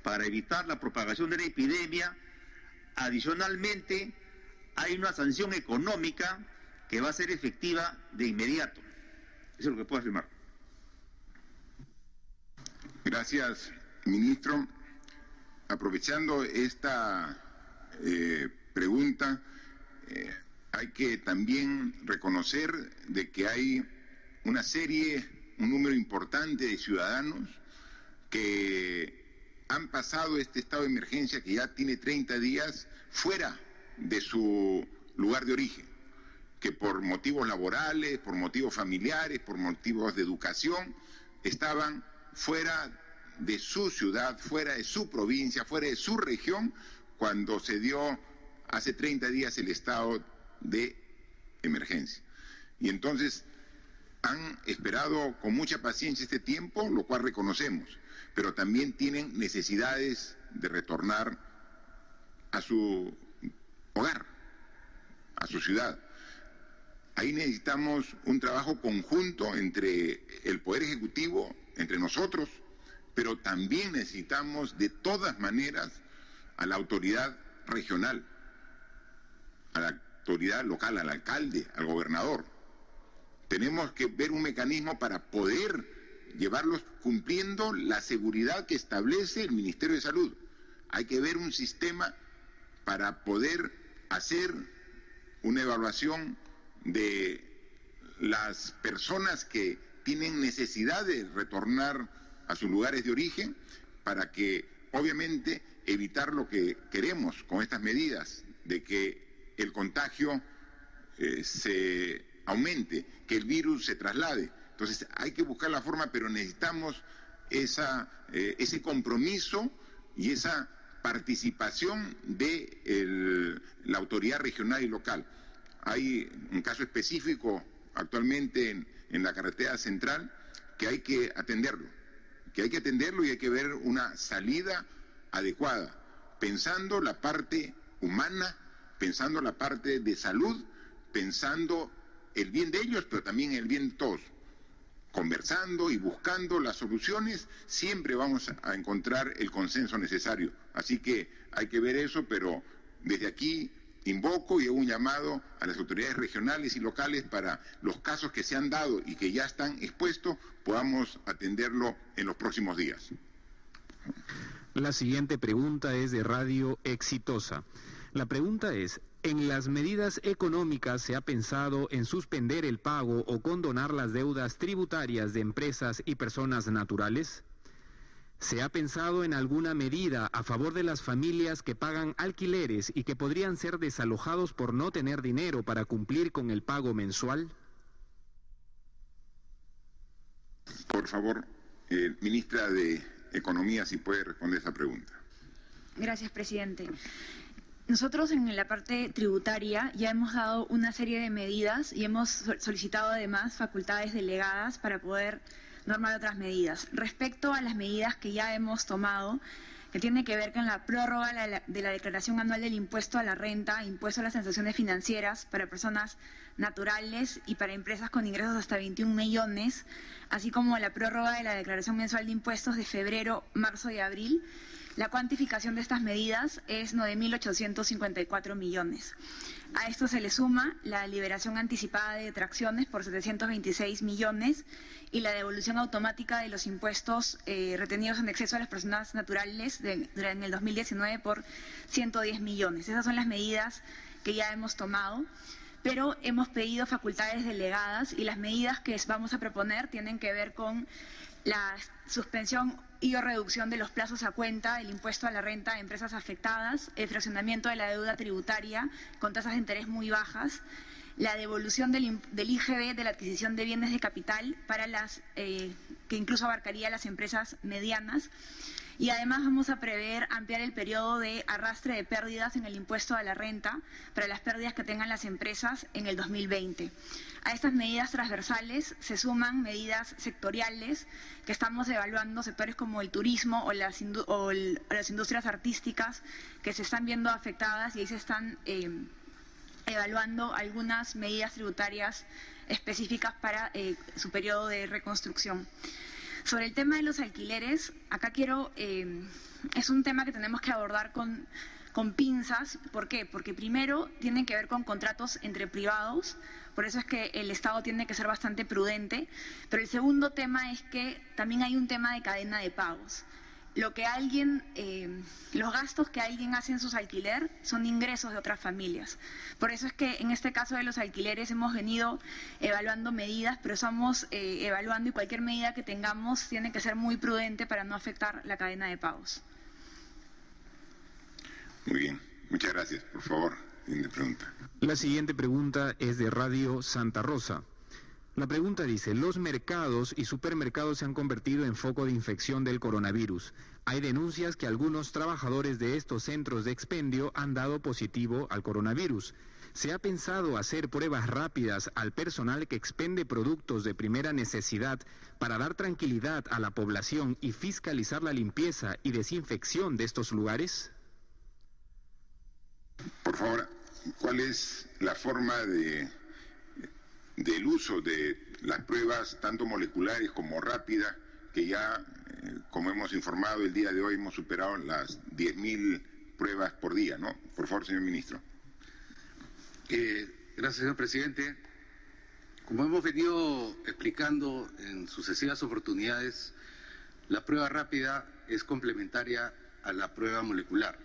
para evitar la propagación de la epidemia, adicionalmente hay una sanción económica que va a ser efectiva de inmediato. Eso es lo que puedo afirmar. Gracias, ministro. Aprovechando esta pregunta, hay que también reconocer de que hay un número importante de ciudadanos que han pasado este estado de emergencia que ya tiene 30 días fuera de su lugar de origen, que por motivos laborales, por motivos familiares, por motivos de educación, estaban fuera de su ciudad, fuera de su provincia, fuera de su región, cuando se dio hace 30 días el estado de emergencia. Y entonces han esperado con mucha paciencia este tiempo, lo cual reconocemos, pero también tienen necesidades de retornar a su hogar, a su ciudad. Ahí necesitamos un trabajo conjunto entre el Poder Ejecutivo, entre nosotros, pero también necesitamos de todas maneras a la autoridad regional, a la autoridad local, al alcalde, al gobernador. Tenemos que ver un mecanismo para poder llevarlos cumpliendo la seguridad que establece el Ministerio de Salud. Hay que ver un sistema para poder hacer una evaluación de las personas que tienen necesidad de retornar a sus lugares de origen, para que obviamente evitar lo que queremos con estas medidas, de que el contagio se aumente, que el virus se traslade. Entonces hay que buscar la forma, pero necesitamos ese compromiso y esa participación de la autoridad regional y local. Hay un caso específico actualmente en la carretera central que hay que atenderlo, y hay que ver una salida adecuada, pensando la parte humana, pensando la parte de salud, pensando el bien de ellos, pero también el bien de todos. Conversando y buscando las soluciones, siempre vamos a encontrar el consenso necesario. Así que hay que ver eso, pero desde aquí invoco y hago un llamado a las autoridades regionales y locales para los casos que se han dado y que ya están expuestos, podamos atenderlo en los próximos días. La siguiente pregunta es de Radio Exitosa. La pregunta es: ¿en las medidas económicas se ha pensado en suspender el pago o condonar las deudas tributarias de empresas y personas naturales? ¿Se ha pensado en alguna medida a favor de las familias que pagan alquileres y que podrían ser desalojados por no tener dinero para cumplir con el pago mensual? Por favor, ministra de Economía, si puede responder esa pregunta. Gracias, presidente. Nosotros en la parte tributaria ya hemos dado una serie de medidas y hemos solicitado además facultades delegadas para poder normar otras medidas. Respecto a las medidas que ya hemos tomado, que tiene que ver con la prórroga de la declaración anual del impuesto a la renta, impuesto a las transacciones financieras para personas naturales y para empresas con ingresos hasta 21 millones, así como la prórroga de la declaración mensual de impuestos de febrero, marzo y abril. La cuantificación de estas medidas es 9.854 millones. A esto se le suma la liberación anticipada de detracciones por 726 millones y la devolución automática de los impuestos retenidos en exceso a las personas naturales en el 2019 por 110 millones. Esas son las medidas que ya hemos tomado, pero hemos pedido facultades delegadas y las medidas que vamos a proponer tienen que ver con la suspensión y o reducción de los plazos a cuenta del impuesto a la renta de empresas afectadas, el fraccionamiento de la deuda tributaria con tasas de interés muy bajas, la devolución del IGB de la adquisición de bienes de capital para que incluso abarcaría las empresas medianas. Y además vamos a prever ampliar el periodo de arrastre de pérdidas en el impuesto a la renta para las pérdidas que tengan las empresas en el 2020. A estas medidas transversales se suman medidas sectoriales que estamos evaluando, sectores como el turismo o las industrias artísticas que se están viendo afectadas, y ahí se están evaluando algunas medidas tributarias específicas para su periodo de reconstrucción. Sobre el tema de los alquileres, acá es un tema que tenemos que abordar con pinzas. ¿Por qué? Porque primero tienen que ver con contratos entre privados, por eso es que el Estado tiene que ser bastante prudente, pero el segundo tema es que también hay un tema de cadena de pagos. Los gastos que alguien hace en sus alquiler son ingresos de otras familias. Por eso es que en este caso de los alquileres hemos venido evaluando medidas, pero estamos evaluando, y cualquier medida que tengamos tiene que ser muy prudente para no afectar la cadena de pagos. Muy bien, muchas gracias. Por favor, siguiente pregunta. La siguiente pregunta es de Radio Santa Rosa. La pregunta dice: los mercados y supermercados se han convertido en foco de infección del coronavirus. Hay denuncias que algunos trabajadores de estos centros de expendio han dado positivo al coronavirus. ¿Se ha pensado hacer pruebas rápidas al personal que expende productos de primera necesidad para dar tranquilidad a la población y fiscalizar la limpieza y desinfección de estos lugares? Por favor, ¿cuál es la forma del uso de las pruebas tanto moleculares como rápidas, que ya, como hemos informado el día de hoy, hemos superado las 10.000 pruebas por día, ¿no? Por favor, señor ministro. Gracias, señor presidente. Como hemos venido explicando en sucesivas oportunidades, la prueba rápida es complementaria a la prueba molecular.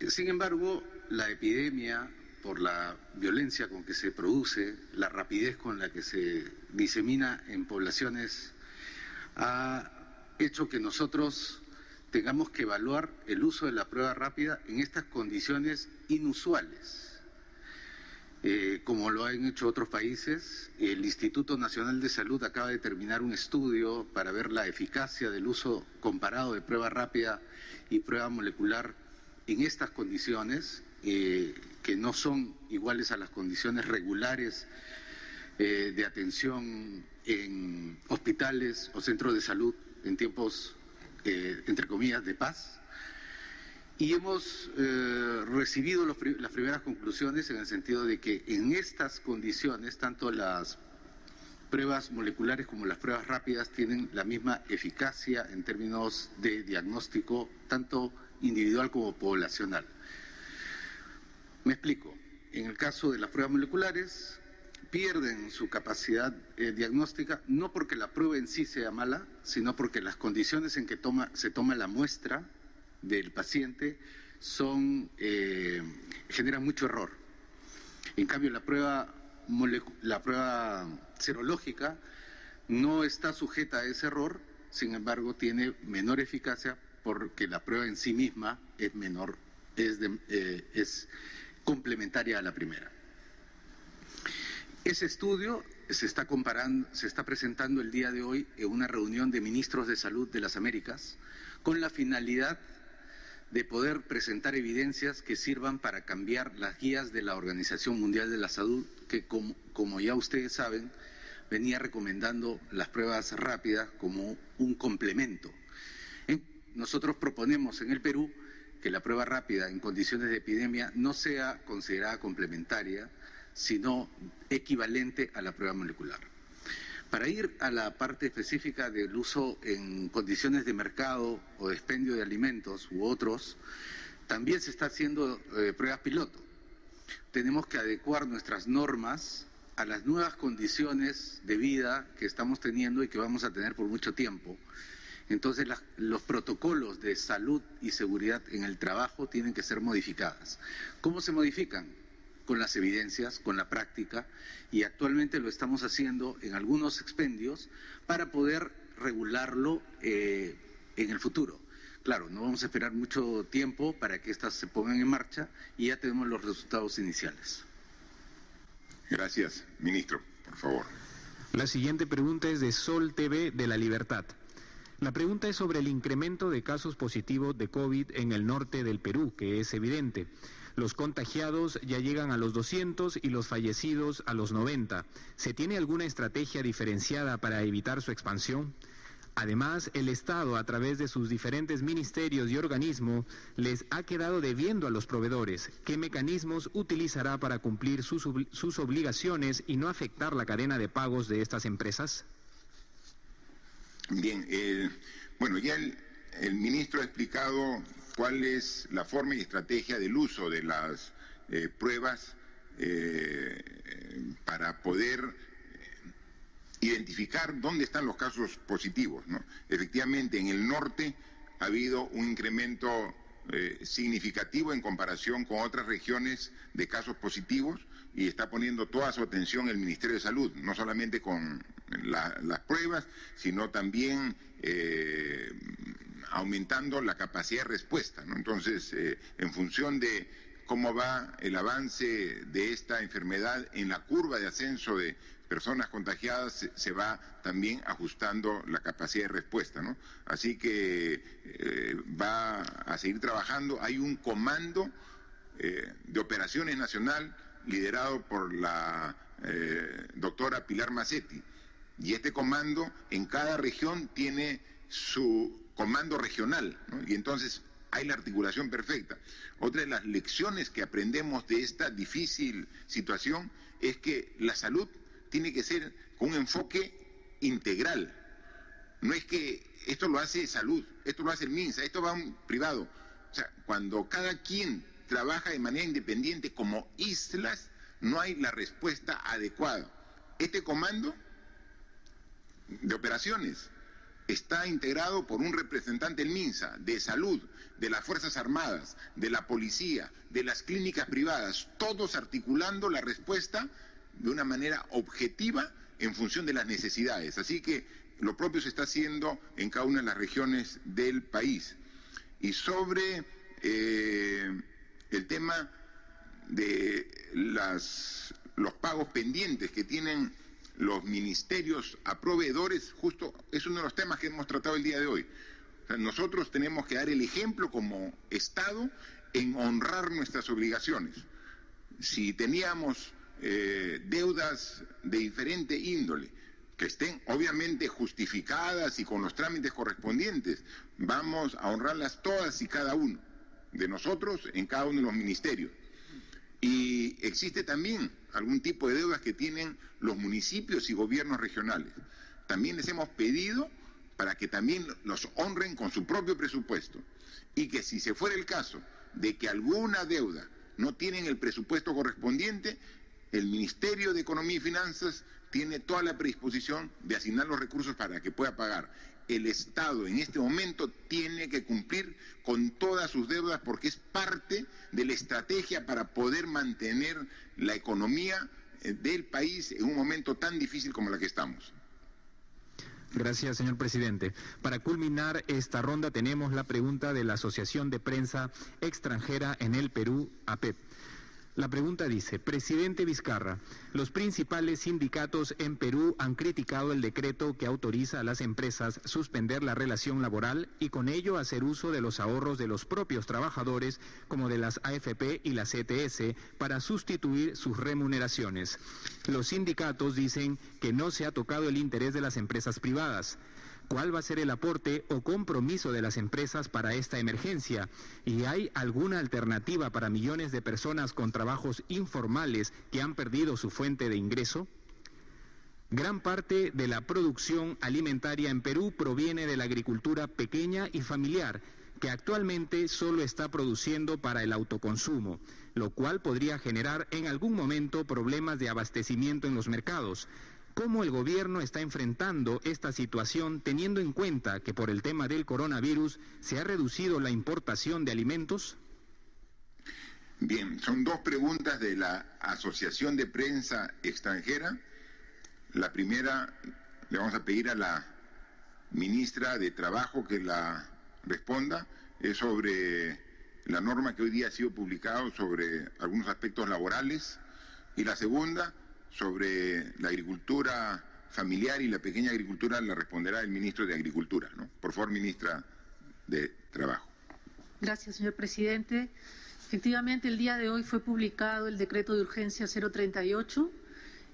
Sin embargo, la epidemia, por la violencia con que se produce, la rapidez con la que se disemina en poblaciones, ha hecho que nosotros tengamos que evaluar el uso de la prueba rápida en estas condiciones inusuales. como lo han hecho otros países. El Instituto Nacional de Salud acaba de terminar un estudio para ver la eficacia del uso comparado de prueba rápida y prueba molecular en estas condiciones, que no son iguales a las condiciones regulares de atención en hospitales o centros de salud en tiempos, entre comillas, de paz. Y hemos recibido las primeras conclusiones en el sentido de que en estas condiciones, tanto las pruebas moleculares como las pruebas rápidas tienen la misma eficacia en términos de diagnóstico, tanto individual como poblacional. Me explico. En el caso de las pruebas moleculares, pierden su capacidad diagnóstica, no porque la prueba en sí sea mala, sino porque las condiciones en que se toma la muestra del paciente generan mucho error. En cambio, la prueba serológica no está sujeta a ese error, sin embargo, tiene menor eficacia porque la prueba en sí misma es menor, es complementaria a la primera. Ese estudio se está presentando el día de hoy en una reunión de ministros de salud de las Américas, con la finalidad de poder presentar evidencias que sirvan para cambiar las guías de la Organización Mundial de la Salud, que como ya ustedes saben, venía recomendando las pruebas rápidas como un complemento. Nosotros proponemos en el Perú que la prueba rápida en condiciones de epidemia no sea considerada complementaria, sino equivalente a la prueba molecular. Para ir a la parte específica del uso en condiciones de mercado o de expendio de alimentos u otros, también se está haciendo pruebas piloto. Tenemos que adecuar nuestras normas a las nuevas condiciones de vida que estamos teniendo y que vamos a tener por mucho tiempo. Entonces los protocolos de salud y seguridad en el trabajo tienen que ser modificados. ¿Cómo se modifican? Con las evidencias, con la práctica, y actualmente lo estamos haciendo en algunos expendios para poder regularlo en el futuro. Claro, no vamos a esperar mucho tiempo para que estas se pongan en marcha y ya tenemos los resultados iniciales. Gracias. Ministro, por favor. La siguiente pregunta es de Sol TV de La Libertad. La pregunta es sobre el incremento de casos positivos de COVID en el norte del Perú, que es evidente. Los contagiados ya llegan a los 200 y los fallecidos a los 90. ¿Se tiene alguna estrategia diferenciada para evitar su expansión? Además, el Estado, a través de sus diferentes ministerios y organismos, les ha quedado debiendo a los proveedores. ¿Qué mecanismos utilizará para cumplir sus obligaciones y no afectar la cadena de pagos de estas empresas? Bien, bueno, ya el ministro ha explicado cuál es la forma y estrategia del uso de las pruebas para poder identificar dónde están los casos positivos, ¿no? Efectivamente, en el norte ha habido un incremento significativo en comparación con otras regiones de casos positivos y está poniendo toda su atención el Ministerio de Salud, no solamente con las pruebas, sino también aumentando la capacidad de respuesta, ¿no? Entonces, en función de cómo va el avance de esta enfermedad en la curva de ascenso de personas contagiadas, se va también ajustando la capacidad de respuesta, ¿no? Así que va a seguir trabajando. Hay un comando de operaciones nacional liderado por la doctora Pilar Macetti, y este comando en cada región tiene su comando regional, ¿no? Y entonces hay la articulación perfecta. Otra de las lecciones que aprendemos de esta difícil situación es que la salud tiene que ser con un enfoque integral. No es que esto lo hace salud, esto lo hace el MINSA, esto va a un privado. O sea, cuando cada quien trabaja de manera independiente como islas, no hay la respuesta adecuada. Este comando de operaciones está integrado por un representante del MINSA, de salud, de las Fuerzas Armadas, de la policía, de las clínicas privadas, todos articulando la respuesta de una manera objetiva en función de las necesidades. Así que lo propio se está haciendo en cada una de las regiones del país. Y sobre el tema de los pagos pendientes que tienen los ministerios a proveedores, justo es uno de los temas que hemos tratado el día de hoy. O sea, nosotros tenemos que dar el ejemplo como Estado en honrar nuestras obligaciones. Si teníamos deudas de diferente índole, que estén obviamente justificadas y con los trámites correspondientes, vamos a honrarlas todas y cada uno de nosotros en cada uno de los ministerios. Y existe también algún tipo de deudas que tienen los municipios y gobiernos regionales. También les hemos pedido para que también los honren con su propio presupuesto, y que si se fuera el caso de que alguna deuda no tienen el presupuesto correspondiente, el Ministerio de Economía y Finanzas tiene toda la predisposición de asignar los recursos para que pueda pagar. El Estado en este momento tiene que cumplir con todas sus deudas porque es parte de la estrategia para poder mantener la economía del país en un momento tan difícil como la que estamos. Gracias, señor presidente. Para culminar esta ronda tenemos la pregunta de la Asociación de Prensa Extranjera en el Perú, APEP. La pregunta dice: presidente Vizcarra, los principales sindicatos en Perú han criticado el decreto que autoriza a las empresas suspender la relación laboral y con ello hacer uso de los ahorros de los propios trabajadores, como de las AFP y las ETS, para sustituir sus remuneraciones. Los sindicatos dicen que no se ha tocado el interés de las empresas privadas. ¿Cuál va a ser el aporte o compromiso de las empresas para esta emergencia? ¿Y hay alguna alternativa para millones de personas con trabajos informales que han perdido su fuente de ingreso? Gran parte de la producción alimentaria en Perú proviene de la agricultura pequeña y familiar, que actualmente solo está produciendo para el autoconsumo, lo cual podría generar en algún momento problemas de abastecimiento en los mercados. ¿Cómo el gobierno está enfrentando esta situación teniendo en cuenta que por el tema del coronavirus se ha reducido la importación de alimentos? Bien, son dos preguntas de la Asociación de Prensa Extranjera. La primera le vamos a pedir a la ministra de Trabajo que la responda. Es sobre la norma que hoy día ha sido publicada sobre algunos aspectos laborales. Y la segunda, sobre la agricultura familiar y la pequeña agricultura, la responderá el ministro de Agricultura, ¿no? Por favor, ministra de Trabajo. Gracias, señor presidente. Efectivamente, el día de hoy fue publicado el decreto de urgencia 038.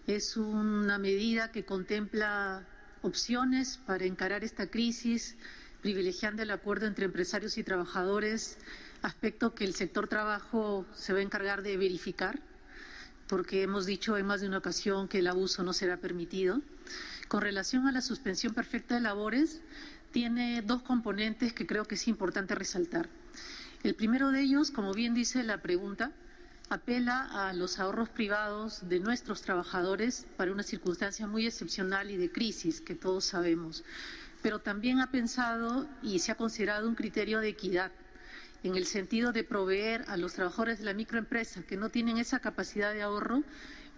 Es una medida que contempla opciones para encarar esta crisis, privilegiando el acuerdo entre empresarios y trabajadores, aspecto que el sector trabajo se va a encargar de verificar, porque hemos dicho en más de una ocasión que el abuso no será permitido. Con relación a la suspensión perfecta de labores, tiene dos componentes que creo que es importante resaltar. El primero de ellos, como bien dice la pregunta, apela a los ahorros privados de nuestros trabajadores para una circunstancia muy excepcional y de crisis que todos sabemos, pero también ha pensado y se ha considerado un criterio de equidad, en el sentido de proveer a los trabajadores de la microempresa que no tienen esa capacidad de ahorro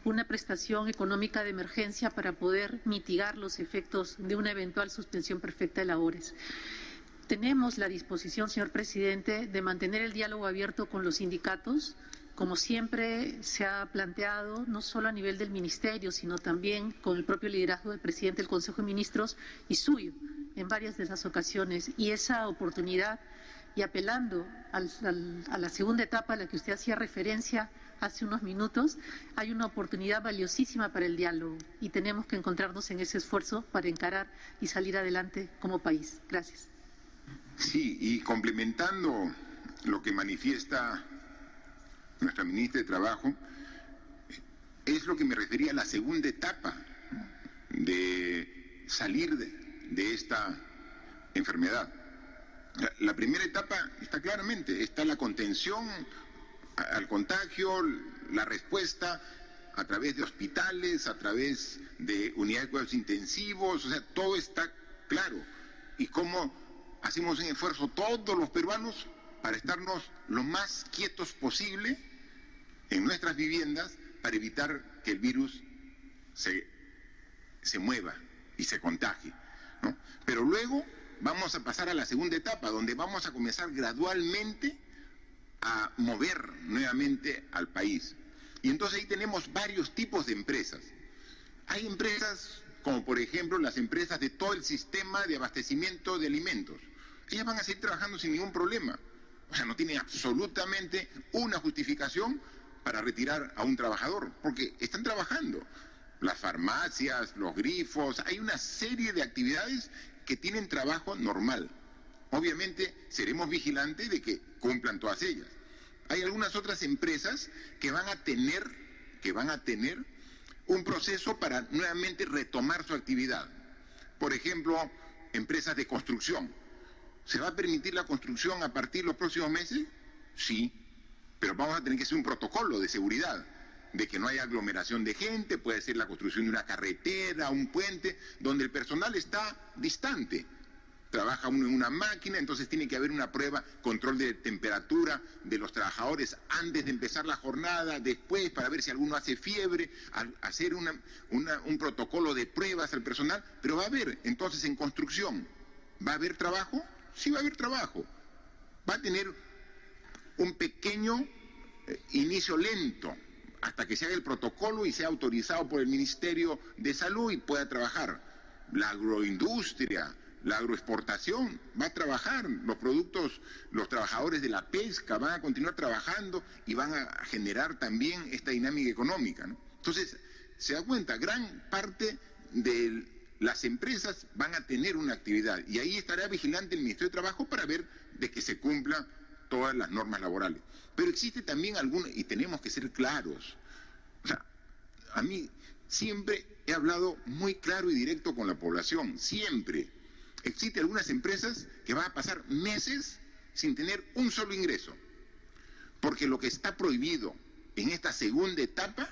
una prestación económica de emergencia para poder mitigar los efectos de una eventual suspensión perfecta de labores. Tenemos la disposición, señor presidente, de mantener el diálogo abierto con los sindicatos, como siempre se ha planteado, no solo a nivel del Ministerio, sino también con el propio liderazgo del presidente del Consejo de Ministros y suyo en varias de las ocasiones. Y esa oportunidad, y apelando a la segunda etapa a la que usted hacía referencia hace unos minutos, hay una oportunidad valiosísima para el diálogo y tenemos que encontrarnos en ese esfuerzo para encarar y salir adelante como país. Gracias. Sí, y complementando lo que manifiesta nuestra ministra de Trabajo, es lo que me refería a la segunda etapa de salir de esta enfermedad. La primera etapa está claramente, está la contención al contagio, la respuesta a través de hospitales, a través de unidades de cuidados intensivos, o sea, todo está claro. Y cómo hacemos un esfuerzo todos los peruanos para estarnos lo más quietos posible en nuestras viviendas para evitar que el virus se mueva y se contagie, ¿no? Pero luego vamos a pasar a la segunda etapa, donde vamos a comenzar gradualmente a mover nuevamente al país. Y entonces ahí tenemos varios tipos de empresas. Hay empresas como por ejemplo las empresas de todo el sistema de abastecimiento de alimentos. Ellas van a seguir trabajando sin ningún problema. O sea, no tiene absolutamente una justificación para retirar a un trabajador, porque están trabajando. Las farmacias, los grifos, hay una serie de actividades que tienen trabajo normal. Obviamente seremos vigilantes de que cumplan todas ellas. Hay algunas otras empresas que van a tener un proceso para nuevamente retomar su actividad. Por ejemplo, empresas de construcción. ¿Se va a permitir la construcción a partir de los próximos meses? Sí, pero vamos a tener que hacer un protocolo de seguridad, de que no haya aglomeración de gente, puede ser la construcción de una carretera, un puente, donde el personal está distante. Trabaja uno en una máquina, entonces tiene que haber una prueba, control de temperatura de los trabajadores antes de empezar la jornada, después, para ver si alguno hace fiebre, hacer un protocolo de pruebas al personal, pero va a haber, entonces en construcción, ¿va a haber trabajo? Sí va a haber trabajo. Va a tener un pequeño inicio lento, hasta que se haga el protocolo y sea autorizado por el Ministerio de Salud y pueda trabajar. La agroindustria, la agroexportación va a trabajar, los productos, los trabajadores de la pesca van a continuar trabajando y van a generar también esta dinámica económica, ¿no? Entonces, se da cuenta, gran parte de las empresas van a tener una actividad y ahí estará vigilante el Ministerio de Trabajo para ver de que se cumplan todas las normas laborales. Pero existe también alguna, y tenemos que ser claros, o sea, a mí siempre he hablado muy claro y directo con la población, siempre. Existen algunas empresas que van a pasar meses sin tener un solo ingreso, porque lo que está prohibido en esta segunda etapa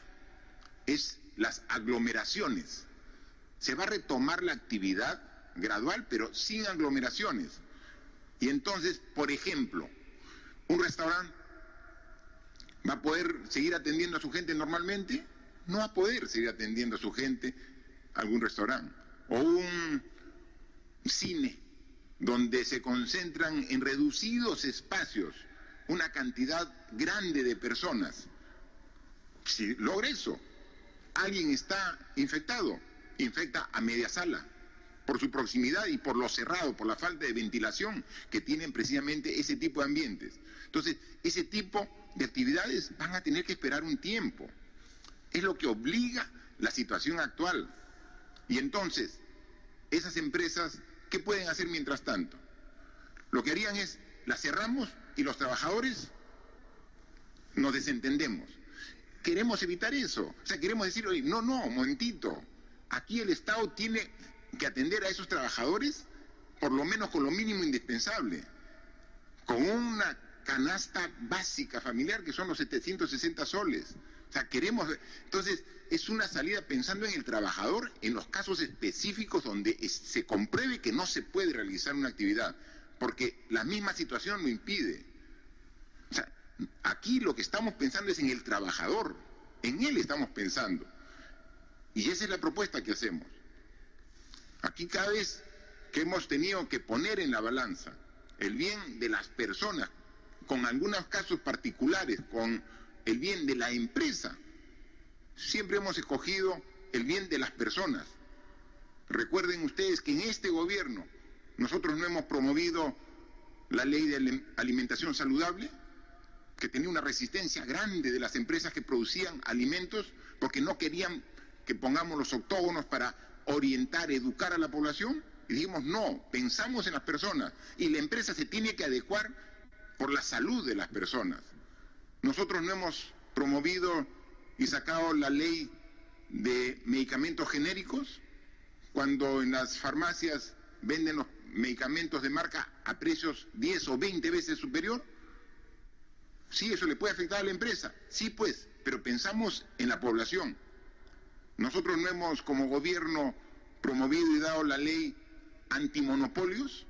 es las aglomeraciones. Se va a retomar la actividad gradual, pero sin aglomeraciones. Y entonces, por ejemplo, un restaurante va a poder seguir atendiendo a su gente normalmente, no va a poder seguir atendiendo a su gente algún restaurante, o un cine donde se concentran en reducidos espacios una cantidad grande de personas. Si logra eso, alguien está infectado, infecta a media sala por su proximidad y por lo cerrado, por la falta de ventilación que tienen precisamente ese tipo de ambientes. Entonces, ese tipo de actividades van a tener que esperar un tiempo. Es lo que obliga la situación actual. Y entonces, esas empresas, ¿qué pueden hacer mientras tanto? Lo que harían es, las cerramos y los trabajadores nos desentendemos. Queremos evitar eso. O sea, queremos decir, oye, no, un momentito. Aquí el Estado tiene que atender a esos trabajadores, por lo menos con lo mínimo indispensable, con una canasta básica familiar que son los 760 soles. O sea, queremos... Entonces, es una salida pensando en el trabajador en los casos específicos donde se compruebe que no se puede realizar una actividad, porque la misma situación lo impide. O sea, aquí lo que estamos pensando es en el trabajador, en él estamos pensando. Y esa es la propuesta que hacemos. Aquí cada vez que hemos tenido que poner en la balanza el bien de las personas, con algunos casos particulares, con el bien de la empresa, siempre hemos escogido el bien de las personas. Recuerden ustedes que en este gobierno nosotros no hemos promovido la ley de alimentación saludable, que tenía una resistencia grande de las empresas que producían alimentos porque no querían que pongamos los octógonos para orientar, educar a la población, y dijimos no, pensamos en las personas y la empresa se tiene que adecuar por la salud de las personas. Nosotros no hemos promovido y sacado la ley de medicamentos genéricos cuando en las farmacias venden los medicamentos de marca a precios 10 o 20 veces superior. Sí, eso le puede afectar a la empresa, sí pues, pero pensamos en la población. Nosotros no hemos como gobierno promovido y dado la ley antimonopolios,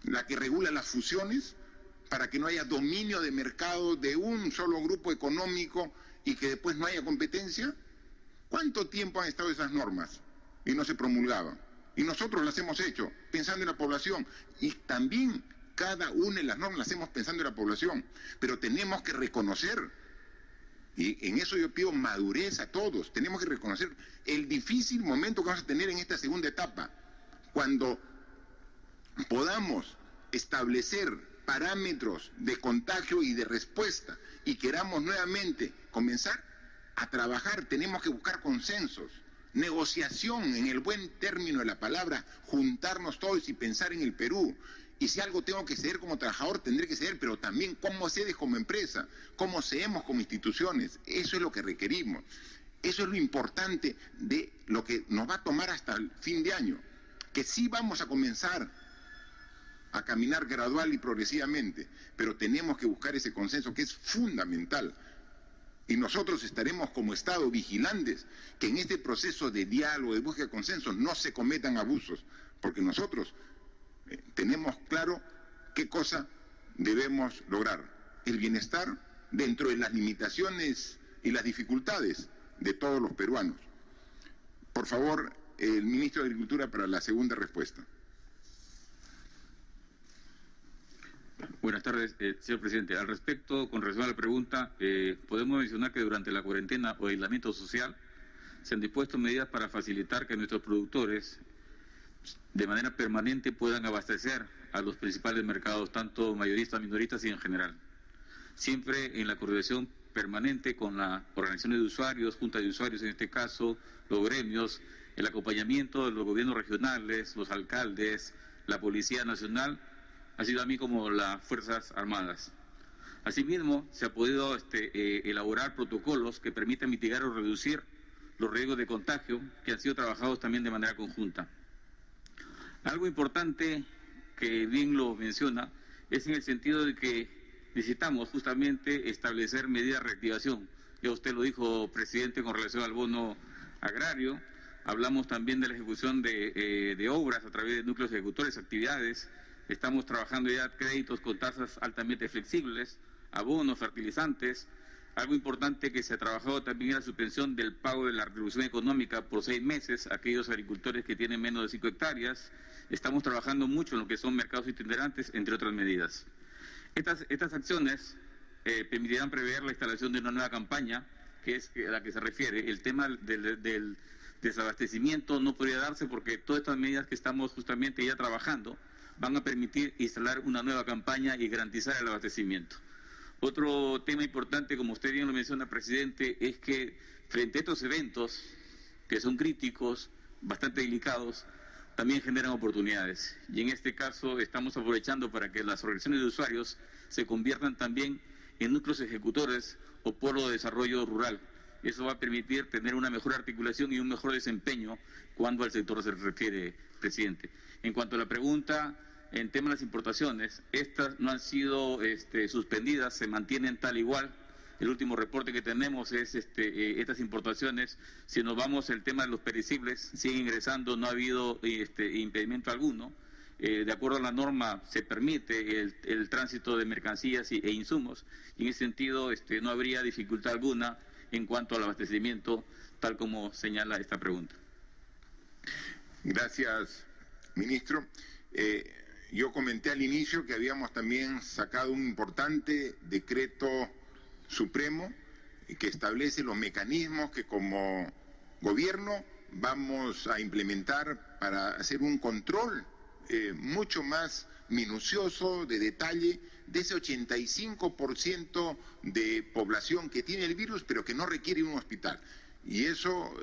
la que regula las fusiones, para que no haya dominio de mercado de un solo grupo económico y que después no haya competencia. ¿Cuánto tiempo han estado esas normas y no se promulgaban? Y nosotros las hemos hecho pensando en la población y también cada una de las normas las hacemos pensando en la población, pero tenemos que reconocer, y en eso yo pido madurez a todos, tenemos que reconocer el difícil momento que vamos a tener en esta segunda etapa, cuando podamos establecer parámetros de contagio y de respuesta y queramos nuevamente comenzar a trabajar. Tenemos que buscar consensos, negociación en el buen término de la palabra, juntarnos todos y pensar en el Perú. Y si algo tengo que ceder como trabajador, tendré que ceder, pero también cómo cedes como empresa, cómo cedemos como instituciones. Eso es lo que requerimos. Eso es lo importante de lo que nos va a tomar hasta el fin de año, que sí vamos a comenzar a caminar gradual y progresivamente, pero tenemos que buscar ese consenso que es fundamental. Y nosotros estaremos como Estado vigilantes que en este proceso de diálogo, de búsqueda de consenso, no se cometan abusos, porque nosotros tenemos claro qué cosa debemos lograr: el bienestar dentro de las limitaciones y las dificultades de todos los peruanos. Por favor, el ministro de Agricultura para la segunda respuesta. Buenas tardes, señor presidente. Al respecto, con relación a la pregunta, podemos mencionar que durante la cuarentena o aislamiento social se han dispuesto medidas para facilitar que nuestros productores de manera permanente puedan abastecer a los principales mercados, tanto mayoristas, minoristas y en general. Siempre en la coordinación permanente con la organización de usuarios, junta de usuarios en este caso, los gremios, el acompañamiento de los gobiernos regionales, los alcaldes, la Policía Nacional, así también como las Fuerzas Armadas. Asimismo, se ha podido elaborar protocolos que permitan mitigar o reducir los riesgos de contagio, que han sido trabajados también de manera conjunta. Algo importante que bien lo menciona es en el sentido de que necesitamos justamente establecer medidas de reactivación. Ya usted lo dijo, presidente, con relación al bono agrario. Hablamos también de la ejecución de obras a través de núcleos ejecutores, actividades. Estamos trabajando ya créditos con tasas altamente flexibles, abonos, fertilizantes. Algo importante que se ha trabajado también es la suspensión del pago de la retribución económica por 6 meses a aquellos agricultores que tienen menos de 5 hectáreas. Estamos trabajando mucho en lo que son mercados itinerantes, entre otras medidas. Estas acciones permitirán prever la instalación de una nueva campaña, que es a la que se refiere. El tema del desabastecimiento no podría darse porque todas estas medidas que estamos justamente ya trabajando van a permitir instalar una nueva campaña y garantizar el abastecimiento. Otro tema importante, como usted bien lo menciona, presidente, es que frente a estos eventos, que son críticos, bastante delicados, también generan oportunidades. Y en este caso estamos aprovechando para que las organizaciones de usuarios se conviertan también en núcleos ejecutores o polos de desarrollo rural. Eso va a permitir tener una mejor articulación y un mejor desempeño cuando al sector se refiere, presidente. En cuanto a la pregunta, en tema de las importaciones, estas no han sido suspendidas, se mantienen tal igual. El último reporte que tenemos es estas importaciones, si nos vamos al tema de los perecibles, siguen ingresando, no ha habido impedimento alguno. De acuerdo a la norma, se permite el tránsito de mercancías e insumos, y en ese sentido no habría dificultad alguna en cuanto al abastecimiento, tal como señala esta pregunta. Gracias, ministro. Yo comenté al inicio que habíamos también sacado un importante decreto supremo que establece los mecanismos que como gobierno vamos a implementar para hacer un control mucho más minucioso, de detalle, de ese 85% de población que tiene el virus pero que no requiere un hospital. Y eso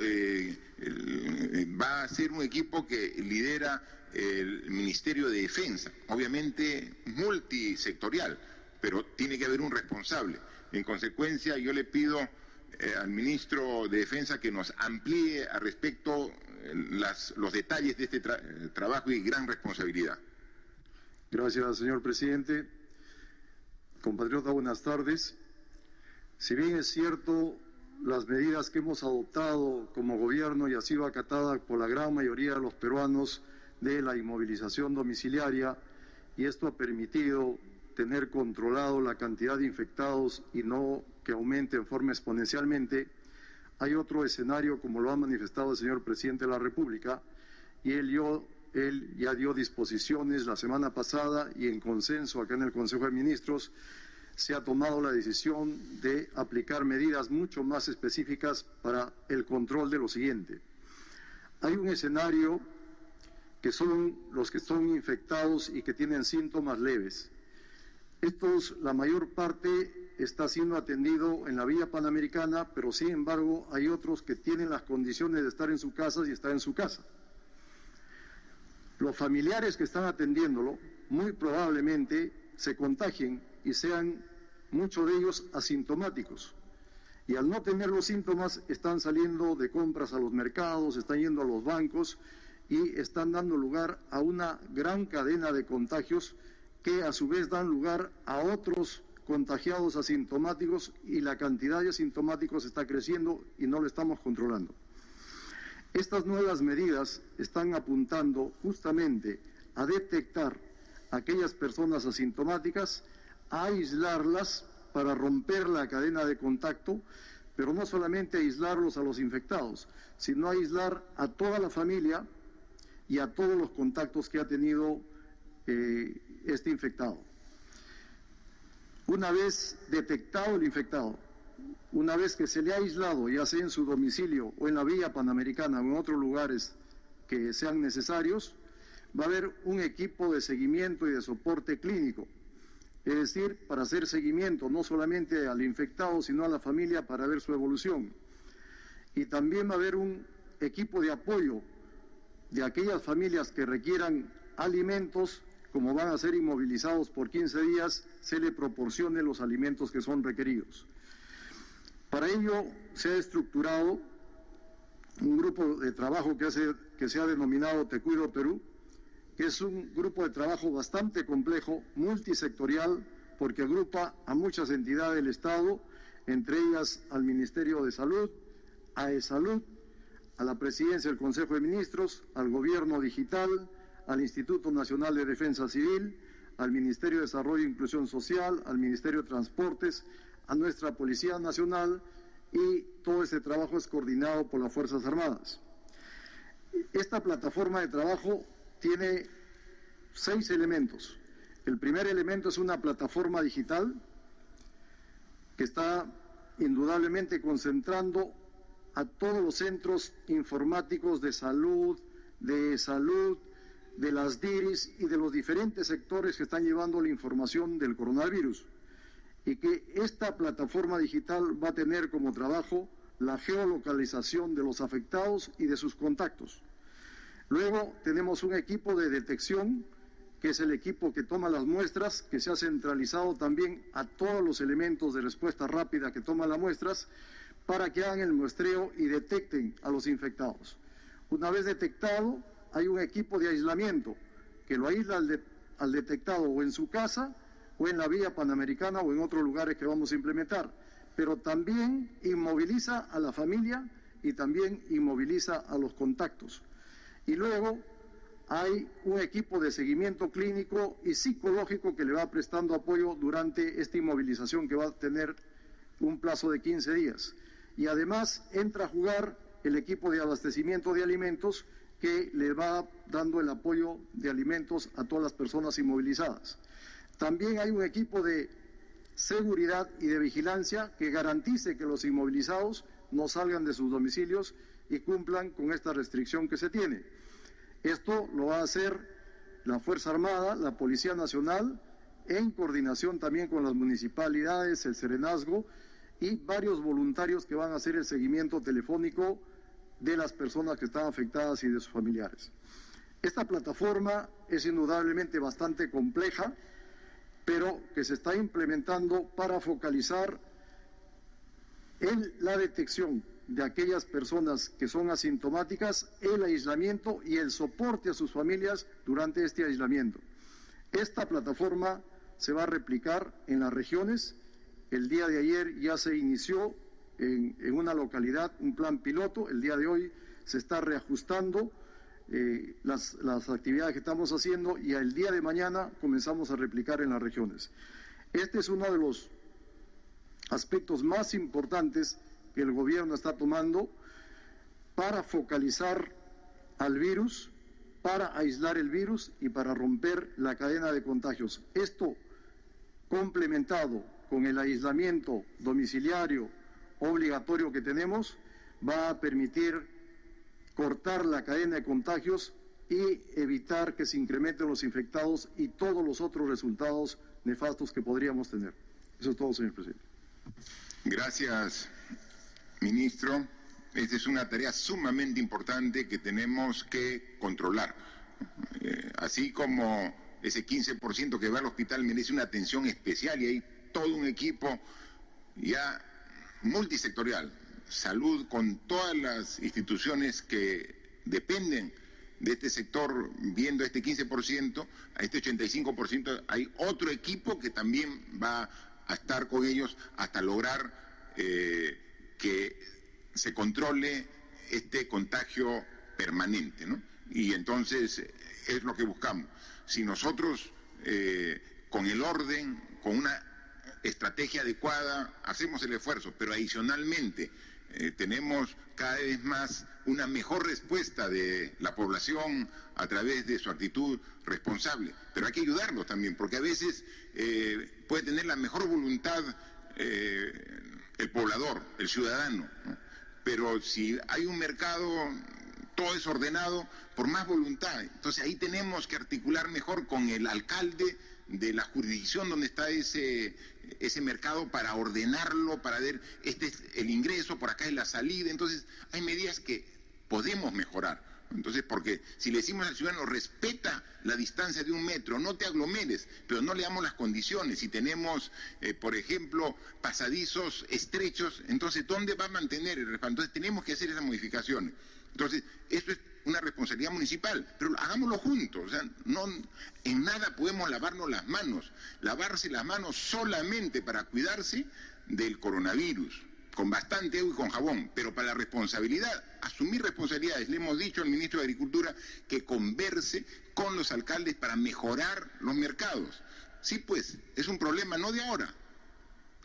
va a ser un equipo que lidera el Ministerio de Defensa, obviamente multisectorial, pero tiene que haber un responsable. En consecuencia, yo le pido al ministro de Defensa que nos amplíe al respecto los detalles de este trabajo y gran responsabilidad. Gracias, señor presidente. Compatriota, buenas tardes. Si bien es cierto, las medidas que hemos adoptado como gobierno y ha sido acatada por la gran mayoría de los peruanos de la inmovilización domiciliaria, y esto ha permitido tener controlado la cantidad de infectados y no que aumente en forma exponencialmente, hay otro escenario, como lo ha manifestado el señor presidente de la República, y él y yo él ya dio disposiciones la semana pasada y en consenso acá en el Consejo de Ministros se ha tomado la decisión de aplicar medidas mucho más específicas para el control de lo siguiente. Hay un escenario que son los que son infectados y que tienen síntomas leves. Estos, la mayor parte está siendo atendido en la Villa Panamericana, pero sin embargo hay otros que tienen las condiciones de estar en su casa y estar en su casa. Los familiares que están atendiéndolo muy probablemente se contagien y sean muchos de ellos asintomáticos. Y al no tener los síntomas están saliendo de compras a los mercados, están yendo a los bancos y están dando lugar a una gran cadena de contagios que a su vez dan lugar a otros contagiados asintomáticos y la cantidad de asintomáticos está creciendo y no lo estamos controlando. Estas nuevas medidas están apuntando justamente a detectar a aquellas personas asintomáticas, a aislarlas para romper la cadena de contacto, pero no solamente aislarlos a los infectados, sino aislar a toda la familia y a todos los contactos que ha tenido este infectado. Una vez detectado el infectado, una vez que se le ha aislado, ya sea en su domicilio o en la Villa Panamericana o en otros lugares que sean necesarios, va a haber un equipo de seguimiento y de soporte clínico, es decir, para hacer seguimiento no solamente al infectado, sino a la familia para ver su evolución. Y también va a haber un equipo de apoyo de aquellas familias que requieran alimentos, como van a ser inmovilizados por 15 días, se le proporcione los alimentos que son requeridos. Para ello se ha estructurado un grupo de trabajo que se ha denominado Te Cuido Perú, que es un grupo de trabajo bastante complejo, multisectorial, porque agrupa a muchas entidades del Estado, entre ellas al Ministerio de Salud, a E-Salud, a la Presidencia del Consejo de Ministros, al Gobierno Digital, al Instituto Nacional de Defensa Civil, al Ministerio de Desarrollo e Inclusión Social, al Ministerio de Transportes, a nuestra Policía Nacional, y todo este trabajo es coordinado por las Fuerzas Armadas. Esta plataforma de trabajo tiene 6 elementos. El primer elemento es una plataforma digital que está indudablemente concentrando a todos los centros informáticos de salud, de las DIRIS y de los diferentes sectores que están llevando la información del coronavirus. Y que esta plataforma digital va a tener como trabajo la geolocalización de los afectados y de sus contactos. Luego tenemos un equipo de detección, que es el equipo que toma las muestras, que se ha centralizado también a todos los elementos de respuesta rápida que toman las muestras, para que hagan el muestreo y detecten a los infectados. Una vez detectado, hay un equipo de aislamiento, que lo aísla al detectado o en su casa, o en la Vía Panamericana o en otros lugares que vamos a implementar, pero también inmoviliza a la familia y también inmoviliza a los contactos. Y luego hay un equipo de seguimiento clínico y psicológico que le va prestando apoyo durante esta inmovilización que va a tener un plazo de 15 días. Y además entra a jugar el equipo de abastecimiento de alimentos que le va dando el apoyo de alimentos a todas las personas inmovilizadas. También hay un equipo de seguridad y de vigilancia que garantice que los inmovilizados no salgan de sus domicilios y cumplan con esta restricción que se tiene. Esto lo va a hacer la Fuerza Armada, la Policía Nacional, en coordinación también con las municipalidades, el Serenazgo y varios voluntarios que van a hacer el seguimiento telefónico de las personas que están afectadas y de sus familiares. Esta plataforma es indudablemente bastante compleja, pero que se está implementando para focalizar en la detección de aquellas personas que son asintomáticas, el aislamiento y el soporte a sus familias durante este aislamiento. Esta plataforma se va a replicar en las regiones. El día de ayer ya se inició en una localidad un plan piloto. El día de hoy se está reajustando las actividades que estamos haciendo y el día de mañana comenzamos a replicar en las regiones. Este es uno de los aspectos más importantes que el gobierno está tomando para focalizar al virus para aislar el virus y para romper la cadena de contagios. Esto, complementado con el aislamiento domiciliario obligatorio que tenemos, va a permitir cortar la cadena de contagios y evitar que se incrementen los infectados y todos los otros resultados nefastos que podríamos tener. Eso es todo, señor presidente. Gracias, ministro. Esta es una tarea sumamente importante que tenemos que controlar. Así como ese 15% que va al hospital merece una atención especial y hay todo un equipo ya multisectorial, salud con todas las instituciones que dependen de este sector, viendo este 15%, a este 85%, hay otro equipo que también va a estar con ellos hasta lograr que se controle este contagio permanente, ¿no? Y entonces es lo que buscamos. Si nosotros con el orden, con una estrategia adecuada, hacemos el esfuerzo, pero adicionalmente tenemos cada vez más una mejor respuesta de la población a través de su actitud responsable. Pero hay que ayudarlos también, porque a veces puede tener la mejor voluntad el poblador, el ciudadano, ¿no? Pero si hay un mercado todo desordenado, por más voluntad, entonces ahí tenemos que articular mejor con el alcalde de la jurisdicción donde está ese mercado para ordenarlo, para ver, este es el ingreso, por acá es la salida. Entonces hay medidas que podemos mejorar. Entonces, porque si le decimos al ciudadano, respeta la distancia de 1 metro, no te aglomeres, pero no le damos las condiciones. Si tenemos, por ejemplo, pasadizos estrechos, entonces, ¿dónde va a mantener el respaldo? Entonces, tenemos que hacer esas modificaciones. Entonces, esto es una responsabilidad municipal, pero hagámoslo juntos. O sea, no, en nada podemos lavarnos las manos. Lavarse las manos solamente para cuidarse del coronavirus, con bastante agua y con jabón, pero para la responsabilidad, asumir responsabilidades. Le hemos dicho al ministro de Agricultura que converse con los alcaldes para mejorar los mercados. Sí, pues, es un problema no de ahora,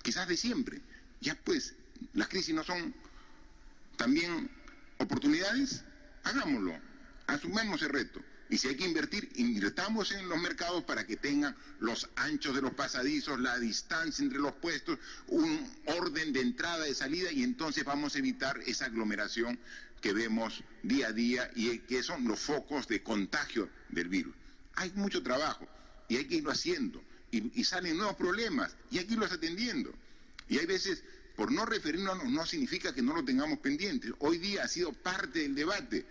quizás de siempre. Ya pues, las crisis no son también oportunidades, hagámoslo, asumamos el reto. Y si hay que invertir, invirtamos en los mercados para que tengan los anchos de los pasadizos, la distancia entre los puestos, un orden de entrada y de salida, y entonces vamos a evitar esa aglomeración que vemos día a día y que son los focos de contagio del virus. Hay mucho trabajo y hay que irlo haciendo, y salen nuevos problemas y hay que irlos atendiendo. Y hay veces, por no referirnos, no significa que no lo tengamos pendiente. Hoy día ha sido parte del debate.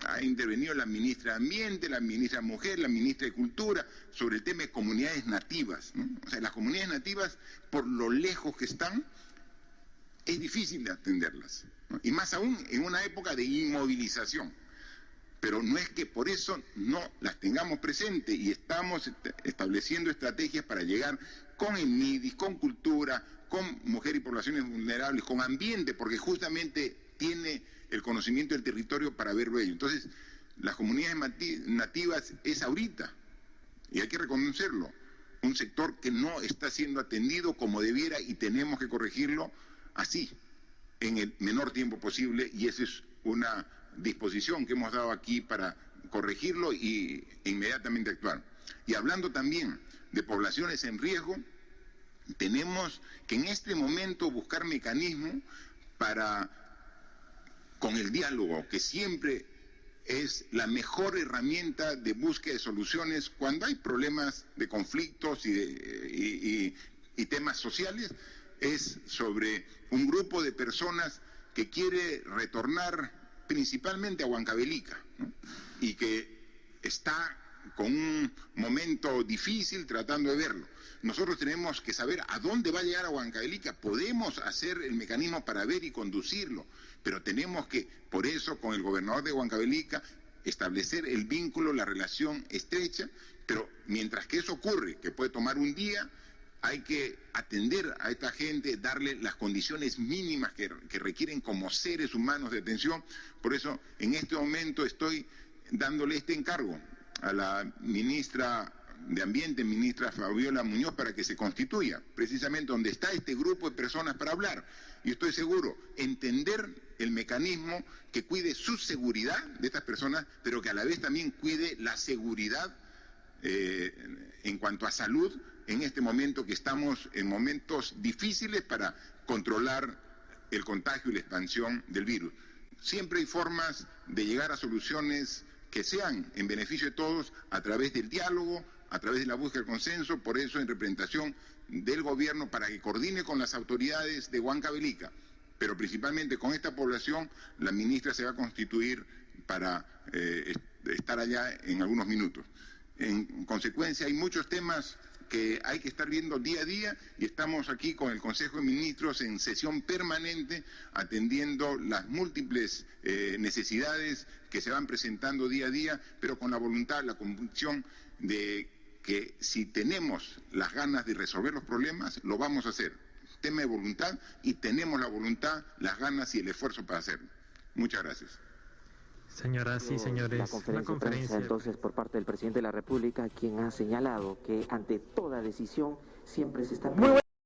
Ha intervenido la ministra de Ambiente, la ministra de Mujer, la ministra de Cultura, sobre el tema de comunidades nativas, ¿no? O sea, las comunidades nativas, por lo lejos que están, es difícil de atenderlas, ¿no? Y más aún en una época de inmovilización. Pero no es que por eso no las tengamos presentes, y estamos estableciendo estrategias para llegar con el MIDIS, con cultura, con mujer y poblaciones vulnerables, con ambiente, porque justamente tiene el conocimiento del territorio para verlo ello. Entonces, las comunidades nativas es ahorita, y hay que reconocerlo, un sector que no está siendo atendido como debiera, y tenemos que corregirlo así, en el menor tiempo posible, y esa es una disposición que hemos dado aquí para corregirlo e inmediatamente actuar. Y hablando también de poblaciones en riesgo, tenemos que en este momento buscar mecanismos para, con el diálogo, que siempre es la mejor herramienta de búsqueda de soluciones cuando hay problemas de conflictos y temas sociales, es sobre un grupo de personas que quiere retornar principalmente a Huancavelica, ¿no? Y que está con un momento difícil tratando de verlo. Nosotros tenemos que saber a dónde va a llegar a Huancavelica. Podemos hacer el mecanismo para ver y conducirlo, pero tenemos que, por eso, con el gobernador de Huancavelica, establecer el vínculo, la relación estrecha, pero mientras que eso ocurre, que puede tomar un día, hay que atender a esta gente, darle las condiciones mínimas que requieren como seres humanos de atención. Por eso, en este momento estoy dándole este encargo a la ministra de Ambiente, ministra Fabiola Muñoz, para que se constituya precisamente donde está este grupo de personas para hablar. Y estoy seguro, entender el mecanismo que cuide su seguridad de estas personas, pero que a la vez también cuide la seguridad en cuanto a salud en este momento que estamos en momentos difíciles para controlar el contagio y la expansión del virus. Siempre hay formas de llegar a soluciones que sean en beneficio de todos a través del diálogo, a través de la búsqueda del consenso, por eso en representación del gobierno para que coordine con las autoridades de Huancavelica, pero principalmente con esta población, la ministra se va a constituir para estar allá en algunos minutos. En consecuencia, hay muchos temas que hay que estar viendo día a día y estamos aquí con el Consejo de Ministros en sesión permanente atendiendo las múltiples necesidades que se van presentando día a día, pero con la voluntad, la convicción de que si tenemos las ganas de resolver los problemas, lo vamos a hacer. Tema de voluntad y tenemos la voluntad, las ganas y el esfuerzo para hacerlo. Muchas gracias. Señoras y señores, la conferencia entonces por parte del presidente de la República, quien ha señalado que ante toda decisión siempre se está...